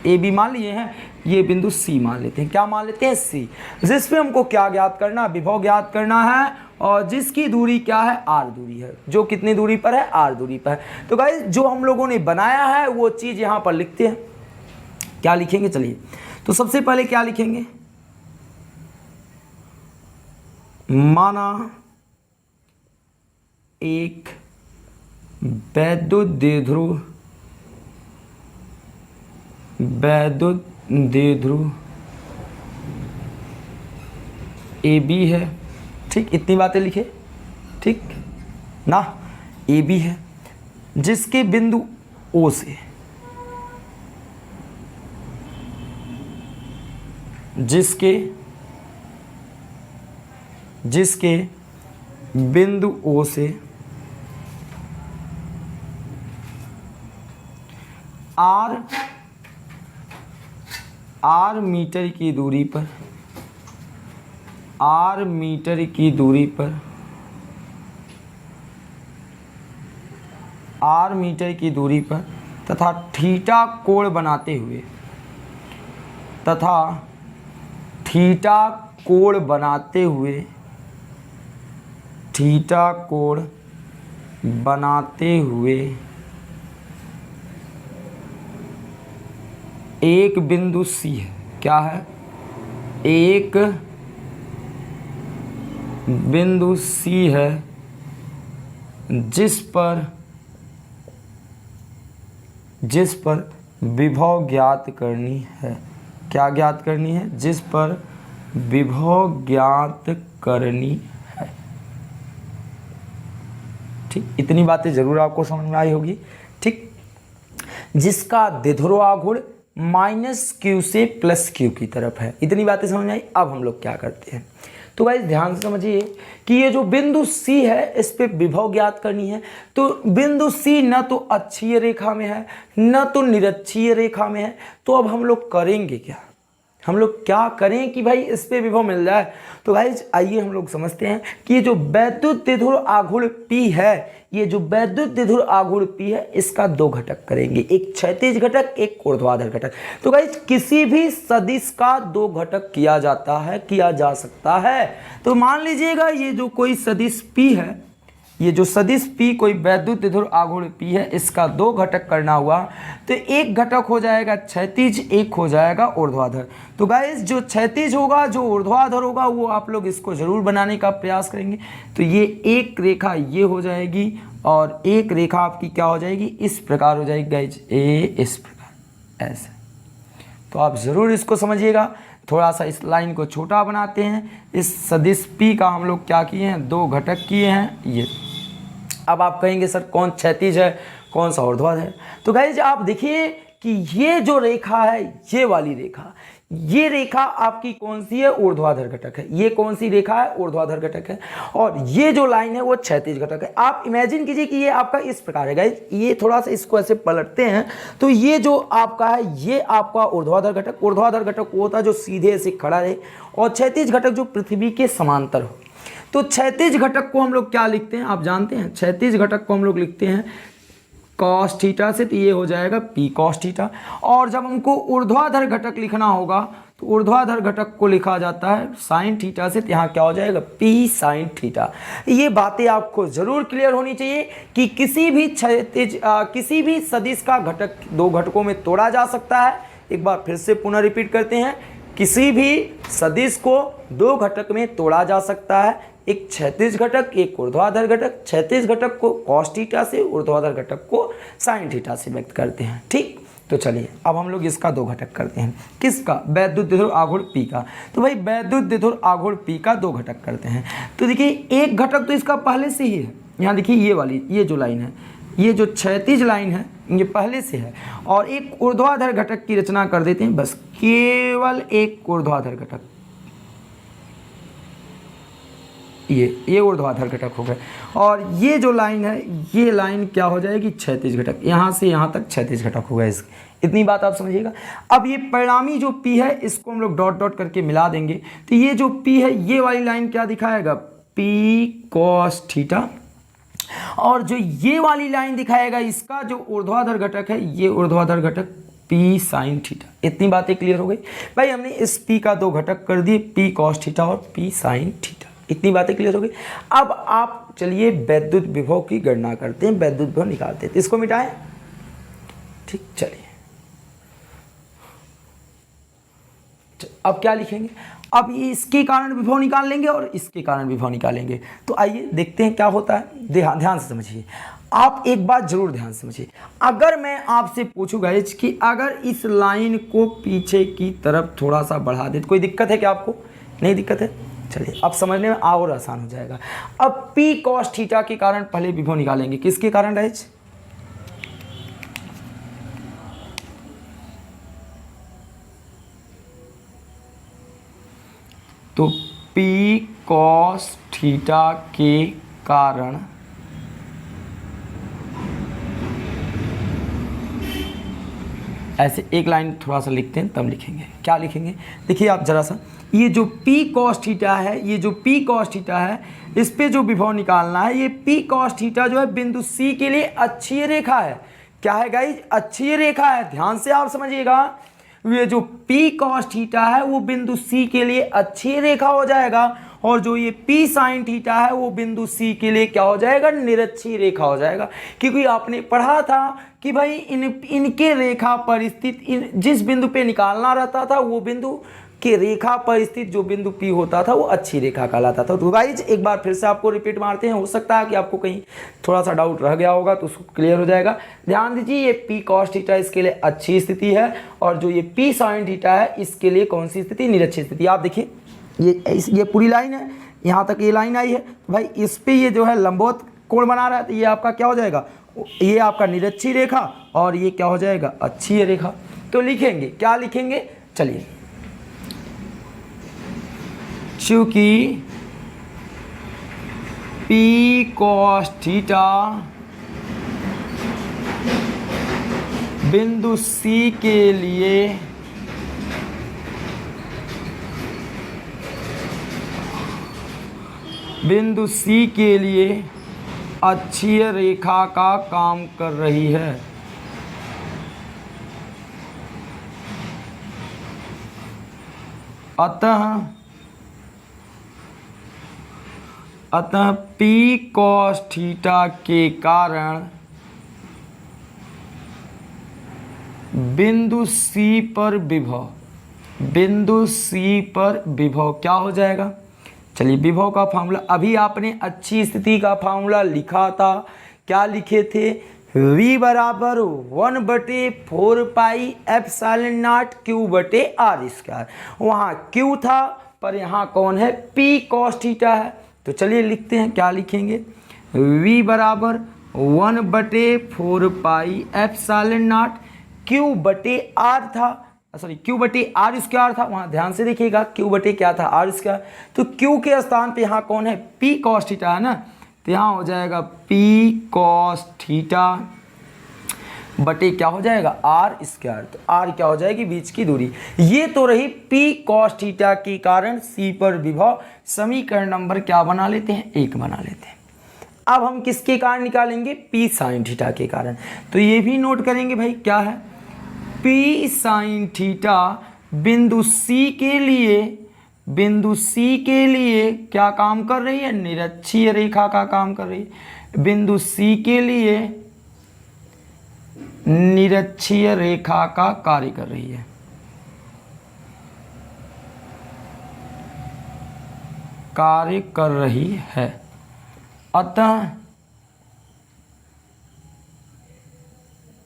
ए बी मान लिए हैं, ये बिंदु सी मान लेते हैं। क्या मान लेते हैं, सी। जिस पे हमको क्या ज्ञात करना, विभव ज्ञात करना है, और जिसकी दूरी क्या है, आर दूरी है। जो कितनी दूरी पर है, आर दूरी पर है। तो गाइस जो हम लोगों ने बनाया है वो चीज़ यहाँ पर लिखते हैं। क्या लिखेंगे, चलिए तो सबसे पहले क्या लिखेंगे, माना एक वैद्युत द्विध्रुव ए बी है। ठीक, इतनी बातें लिखे, ठीक ना। ए बी है जिसके बिंदु ओ से, जिसके बिंदु ओ से आर मीटर की दूरी पर, आर मीटर की दूरी पर तथा थीटा कोण बनाते हुए, थीटा कोण बनाते हुए एक बिंदु सी है। क्या है, एक बिंदु सी है जिस पर विभव ज्ञात करनी है। क्या ज्ञात करनी है, जिस पर विभव ज्ञात करनी है। ठीक, इतनी बातें जरूर आपको समझ में आई होगी। ठीक, जिसका द्विध्रुव आघूर्ण -q से +q की तरफ है। इतनी बातें समझ में आई। अब हम लोग क्या करते हैं, तो गाइस ध्यान से समझिए कि ये जो बिंदु C है इस पे विभव ज्ञात करनी है। तो बिंदु C न तो अक्षीय रेखा में है न तो निरक्षीय रेखा में है। तो अब हम लोग करेंगे क्या, हम लोग क्या करें कि भाई इस पे विभव मिल जाए। तो गाइस आइए हम लोग समझते हैं कि ये जो वैद्युत द्विध्रुव आघूर्ण P है, ये जो वैद्युत द्विध्रुव आघूर्ण P है इसका दो घटक करेंगे, एक क्षैतिज घटक, एक ऊर्ध्वाधर घटक। तो गाइस किसी भी सदिश का दो घटक किया जाता है, किया जा सकता है। तो मान लीजिएगा ये जो कोई सदिश P है, ये जो सदिश P कोई वैद्युत द्विध्रुव आघूर्ण P है, इसका दो घटक करना हुआ तो एक घटक हो जाएगा क्षैतिज, एक हो जाएगा ऊर्ध्वाधर। तो गाइस जो क्षैतिज होगा, जो ऊर्ध्वाधर होगा, वो आप लोग इसको जरूर बनाने का प्रयास करेंगे। तो ये एक रेखा ये हो जाएगी और एक रेखा आपकी क्या हो जाएगी, इस प्रकार हो जाएगी गाइस, ए इस प्रकार ऐसे। तो आप ज़रूर इसको समझिएगा। थोड़ा सा इस लाइन को छोटा बनाते हैं। इस सदिश P का हम लोग क्या किए हैं, दो घटक किए हैं ये। अब आप कहेंगे सर कौन क्षैतिज है, कौन सा ऊर्ध्वाधर है। तो गाइस आप देखिए कि ये जो रेखा है, ये वाली रेखा, ये रेखा आपकी कौन सी है, ऊर्ध्वाधर घटक है। ये कौन सी रेखा है, ऊर्ध्वाधर घटक है। और ये जो लाइन है वो क्षैतिज घटक है। आप इमेजिन कीजिए कि ये आपका इस प्रकार है गाइस। ये थोड़ा सा इसको ऐसे पलटते हैं तो ये जो आपका है ये आपका ऊर्ध्वाधर घटक। ऊर्ध्वाधर घटक वो होता है जो सीधे से खड़ा रहे, और क्षैतिज घटक जो पृथ्वी के समांतर हो। तो क्षैतिज घटक को हम लोग क्या लिखते हैं, आप जानते हैं, क्षैतिज घटक को हम लोग लिखते हैं कॉस थीटा से। तो ये हो जाएगा P कॉस थीटा। और जब हमको ऊर्ध्वाधर घटक लिखना होगा तो ऊर्ध्वाधर घटक को लिखा जाता है साइन थीटा से। तो यहाँ क्या हो जाएगा, P साइन थीटा। ये बातें आपको जरूर क्लियर होनी चाहिए कि किसी भी क्षैतिज किसी भी सदिश का घटक दो घटकों में तोड़ा जा सकता है। एक बार फिर से पुनः रिपीट करते हैं, किसी भी सदिश को दो घटक में तोड़ा जा सकता है, एक क्षैतिज घटक, एक ऊर्ध्वाधर घटक। क्षैतिज घटक को cos थीटा से, ऊर्ध्वाधर घटक को sin थीटा से व्यक्त करते हैं। ठीक, तो चलिए अब हम लोग इसका दो घटक करते हैं। किसका, वैद्युत द्विध्रुव आघूर्ण P का। तो भाई वैद्युत द्विध्रुव आघूर्ण P का दो घटक करते हैं। तो देखिए एक घटक तो इसका पहले से ही है। यहाँ देखिए ये वाली, ये जो लाइन है, ये जो क्षैतिज लाइन है ये पहले से है, और एक ऊर्ध्वाधर घटक की रचना कर देते हैं, बस केवल एक ऊर्ध्वाधर घटक, ये ऊर्ध्वाधर घटक हो गए, और ये जो लाइन है ये लाइन क्या हो जाएगी, क्षैतिज घटक, यहाँ से यहाँ तक क्षैतिज घटक होगा। इतनी बात आप समझिएगा। अब ये परिणामी जो P है इसको हम लोग डॉट डॉट करके मिला देंगे, तो ये जो P है ये वाली लाइन क्या दिखाएगा, P cos थीटा, और जो ये वाली लाइन दिखाएगा इसका जो ऊर्ध्वाधर घटक है ये ऊर्ध्वाधर घटक P sin थीटा। इतनी बातें क्लियर हो गई भाई, हमने इस P का दो घटक कर दिए, P cos थीटा और P sin थीटा। इतनी बातें क्लियर हो गई। अब आप चलिए वैद्युत विभव की गणना करते हैं, वैद्युत विभव निकालते हैं, तो इसको मिटाएं, ठीक। चलिए अब क्या लिखेंगे, अब ये इसके कारण विभव निकाल लेंगे और इसके कारण विभव निकालेंगे। तो आइए देखते हैं क्या होता है। ध्यान से समझिए, आप एक बात जरूर ध्यान से समझिए। अगर मैं आपसे पूछूंगा कि अगर इस लाइन को पीछे की तरफ थोड़ा सा बढ़ा दे, कोई दिक्कत है क्या आपको? नहीं दिक्कत है। चलिए अब समझने में और आसान हो जाएगा। अब P cos थीटा के कारण पहले विभव निकालेंगे, किसके कारण रहेज? तो P cos थीटा के कारण ऐसे एक लाइन थोड़ा सा लिखते हैं, तब लिखेंगे। क्या लिखेंगे देखिए आप जरा सा, ये जो P cos थीटा है, ये जो P cos थीटा है, इस पे जो विभव निकालना है, ये P cos थीटा जो है बिंदु C के लिए अक्षीय रेखा है। क्या है गाइज? अक्षीय रेखा है। ध्यान से आप समझिएगा, ये जो P cos थीटा है वो बिंदु C के लिए अक्षीय रेखा हो जाएगा, और जो ये P sin थीटा है वो बिंदु C के लिए क्या हो जाएगा, निरक्षीय रेखा हो जाएगा। क्योंकि आपने पढ़ा था कि भाई इनके रेखा पर स्थित जिस बिंदु पे निकालना रहता था वो बिंदु के रेखा पर स्थित जो बिंदु P होता था वो अच्छी रेखा कहलाता था। तो गाइज एक बार फिर से आपको रिपीट मारते हैं, हो सकता है कि आपको कहीं थोड़ा सा डाउट रह गया होगा तो उसको क्लियर हो जाएगा। ध्यान दीजिए, ये P cos थीटा इसके लिए अच्छी स्थिति है, और जो ये P sin थीटा है इसके लिए कौन सी स्थिति, निरक्षीय स्थिति। आप देखिए ये पूरी लाइन है, यहाँ तक ये लाइन आई है भाई, इस पे ये जो है लंबवत कोण बना रहा है, तो ये आपका क्या हो जाएगा, ये आपका निरक्षीय रेखा, और ये क्या हो जाएगा, अक्षीय रेखा। तो लिखेंगे, क्या लिखेंगे, चलिए, चूंकि P cos थीटा बिंदु C के लिए अक्षीय रेखा का काम कर रही है, अतः P cos थीटा के कारण बिंदु C पर विभव क्या हो जाएगा। चलिए विभव का फार्मूला, अभी आपने अच्छी स्थिति का फार्मूला लिखा था, क्या लिखे थे, V बराबर 1/4 पाई एप्सिलॉन नॉट Q बटे R स्क्वायर। वहाँ Q था पर यहाँ कौन है, P cos थीटा है। तो चलिए लिखते हैं, क्या लिखेंगे, V बराबर 1/4 पाई एप्सिलॉन नॉट Q बटे R था, सॉरी Q बटे R स्क्वायर था। वहाँ ध्यान से देखिएगा, Q बटे क्या था, R स्क्वायर। तो Q के स्थान पे यहाँ कौन है, P cos थीटा है ना, तो यहाँ हो जाएगा P cos थीटा बटे क्या हो जाएगा, R स्क्वायर। तो R क्या हो जाएगी, बीच की दूरी। ये तो रही P cos थीटा के कारण C पर विभव। समीकरण नंबर क्या बना लेते हैं, 1 बना लेते हैं। अब हम किसके कारण निकालेंगे, P sin थीटा के कारण। तो ये भी नोट करेंगे भाई, क्या है, P sin थीटा बिंदु C के लिए क्या काम कर रही है, निरक्षीय रेखा का काम कर रही है। बिंदु C के लिए निरक्षीय रेखा का कार्य कर रही है, अतः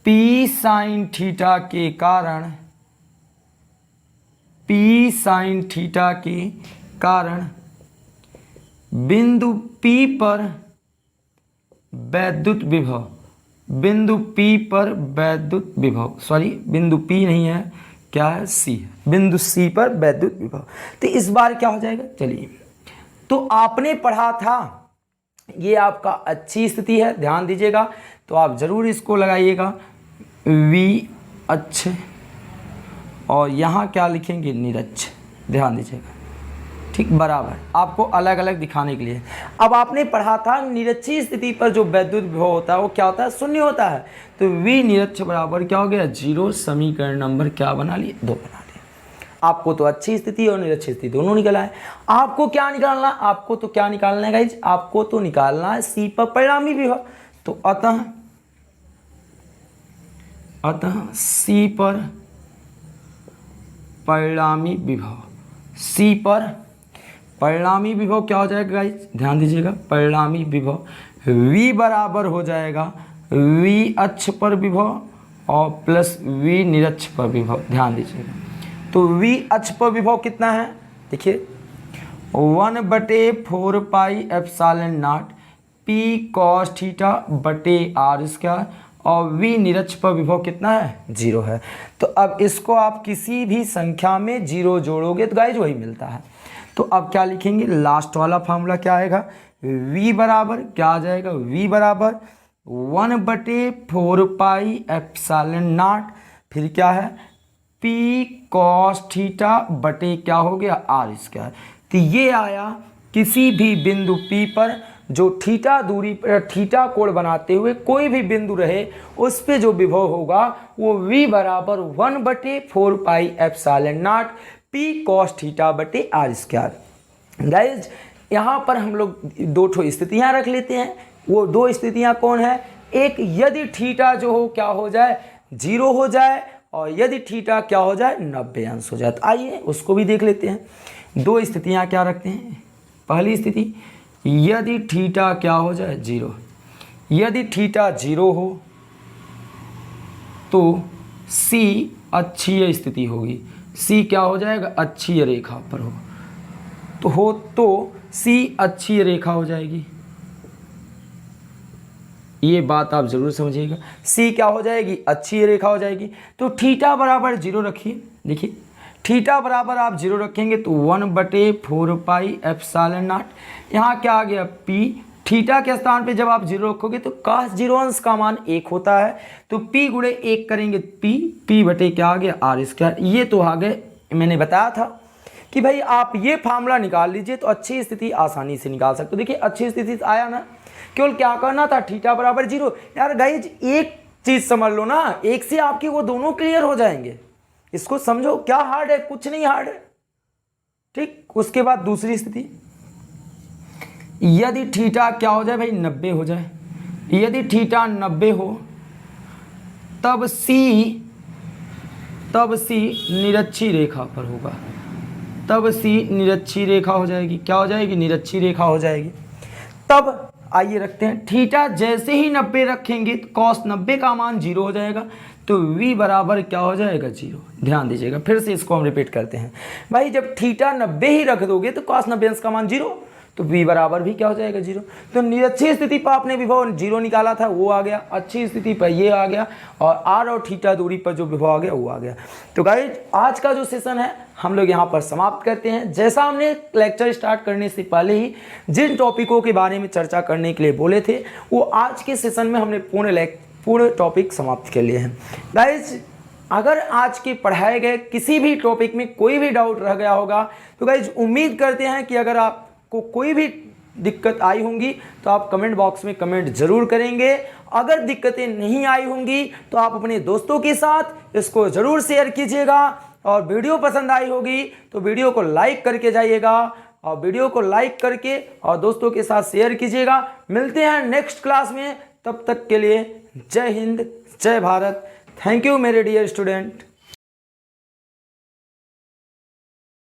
P sin थीटा के कारण बिंदु P पर वैद्युत विभव बिंदु P पर वैद्युत विभव, सॉरी बिंदु P नहीं है, क्या है, C है, बिंदु C पर वैद्युत विभव। तो इस बार क्या हो जाएगा, चलिए, तो आपने पढ़ा था, ये आपका अच्छी स्थिति है, ध्यान दीजिएगा, तो आप जरूर इसको लगाइएगा V अच्छे, और यहाँ क्या लिखेंगे, निरक्ष, ध्यान दीजिएगा, ठीक, बराबर, आपको अलग अलग दिखाने के लिए। अब आपने पढ़ा था निरक्षीय स्थिति पर जो वैद्युत विभव होता है वो क्या होता है, शून्य होता है, तो V निरक्ष बराबर क्या हो गया, 0। समीकरण नंबर क्या बना लिए, 2 बना लिए। आपको तो अच्छी स्थिति और निरक्षीय स्थिति दोनों निकला है। आपको क्या निकालना, आपको तो क्या निकालना है गाइज, आपको तो निकालना है C पर परिणामी विभव। तो अतः C पर परिणामी विभव, C पर परिणामी विभव क्या हो जाएगा गाइस, ध्यान दीजिएगा, परिणामी विभव V बराबर हो जाएगा V अक्ष पर विभव और प्लस V निरक्ष पर विभव, ध्यान दीजिएगा। तो V अक्ष पर विभव कितना है, देखिए 1/4 pi epsilon not P cos theta बटे R स्क्वायर, और V निरक्ष पर विभव कितना है, 0 है। तो अब इसको आप किसी भी संख्या में 0 जोड़ोगे तो गाइस वही मिलता है। तो अब क्या लिखेंगे, लास्ट वाला फार्मूला क्या आएगा, V बराबर क्या आ जाएगा, V बराबर 1/4 पाई एप्सिलॉन नॉट, फिर क्या है P cos थीटा बटे क्या हो गया, R स्क्वायर। तो ये आया किसी भी बिंदु P पर जो थीटा दूरी पर थीटा कोण बनाते हुए कोई भी बिंदु रहे उस पे जो विभव होगा वो V बराबर 1/4 pi epsilon not P cos theta बटे R स्क्वायर। गाइज यहाँ पर हम लोग 2 स्थितियाँ रख लेते हैं। वो 2 स्थितियाँ कौन है, एक यदि थीटा जो हो क्या हो जाए, 0 हो जाए, और यदि थीटा क्या हो जाए, 90 अंश हो जाए। तो आइए उसको भी देख लेते हैं। 2 स्थितियाँ क्या रखते हैं, पहली स्थिति यदि थीटा क्या हो जाए, 0, यदि थीटा 0 हो तो C अक्षीय स्थिति होगी, C क्या हो जाएगा, अक्षीय रेखा पर हो तो C अक्षीय रेखा हो जाएगी। ये बात आप जरूर समझिएगा, C क्या हो जाएगी, अक्षीय रेखा हो जाएगी। तो थीटा बराबर 0 रखिए, देखिए थीटा बराबर आप 0 रखेंगे तो 1/4 पाई एप्सिलॉन नॉट, यहाँ क्या आ गया P, थीटा के स्थान पे जब आप 0 रखोगे तो cos 0 अंश का मान 1 होता है, तो P गुणे 1 करेंगे P बटे क्या आ गया, R स्क्वायर। ये तो आ गए, मैंने बताया था कि भाई आप ये फार्मूला निकाल लीजिए तो अच्छी स्थिति आसानी से निकाल सकते हो। देखिए अच्छी स्थिति आया ना, केवल क्या करना था, थीटा बराबर 0। यार गाइज एक चीज़ समझ लो ना, एक से आपके वो दोनों क्लियर हो जाएंगे, इसको समझो, क्या हार्ड है, कुछ नहीं हार्ड है, ठीक। उसके बाद दूसरी स्थिति, यदि थीटा क्या हो जाए भाई, 90 हो जाए, यदि थीटा 90 हो तब C निरक्षीय रेखा पर होगा, तब C निरक्षीय रेखा हो जाएगी, क्या हो जाएगी, निरक्षीय रेखा हो जाएगी। तब आइए रखते हैं, थीटा जैसे ही 90 रखेंगे तो cos 90 का मान 0 हो जाएगा, तो V बराबर क्या हो जाएगा, 0। ध्यान दीजिएगा, फिर से इसको हम रिपीट करते हैं। भाई जब थीटा 90 ही रख दोगे तो cos 90 अंश का मान 0, तो V बराबर भी क्या हो जाएगा, 0। तो निरक्षीय स्थिति पर आपने विभव 0 निकाला था वो आ गया, अच्छी स्थिति पर ये आ गया, और R और थीटा दूरी पर जो विभव आ गया वो आ गया। तो गाइज आज का जो सेशन है हम लोग यहाँ पर समाप्त करते हैं। जैसा हमने लेक्चर स्टार्ट करने से पहले ही जिन टॉपिकों के बारे में चर्चा करने के लिए बोले थे वो आज के सेशन में हमने पूरे टॉपिक समाप्त कर लिए हैं। गाइज अगर आज के पढ़ाए गए किसी भी टॉपिक में कोई भी डाउट रह गया होगा तो गाइज उम्मीद करते हैं कि अगर आपको कोई भी दिक्कत आई होंगी तो आप कमेंट बॉक्स में कमेंट जरूर करेंगे। अगर दिक्कतें नहीं आई होंगी तो आप अपने दोस्तों के साथ इसको ज़रूर शेयर कीजिएगा, और वीडियो पसंद आई होगी तो वीडियो को लाइक करके जाइएगा, और वीडियो को लाइक करके और दोस्तों के साथ शेयर कीजिएगा। मिलते हैं नेक्स्ट क्लास में, तब तक के लिए जय हिंद, जय भारत। थैंक यू मेरे डियर स्टूडेंट।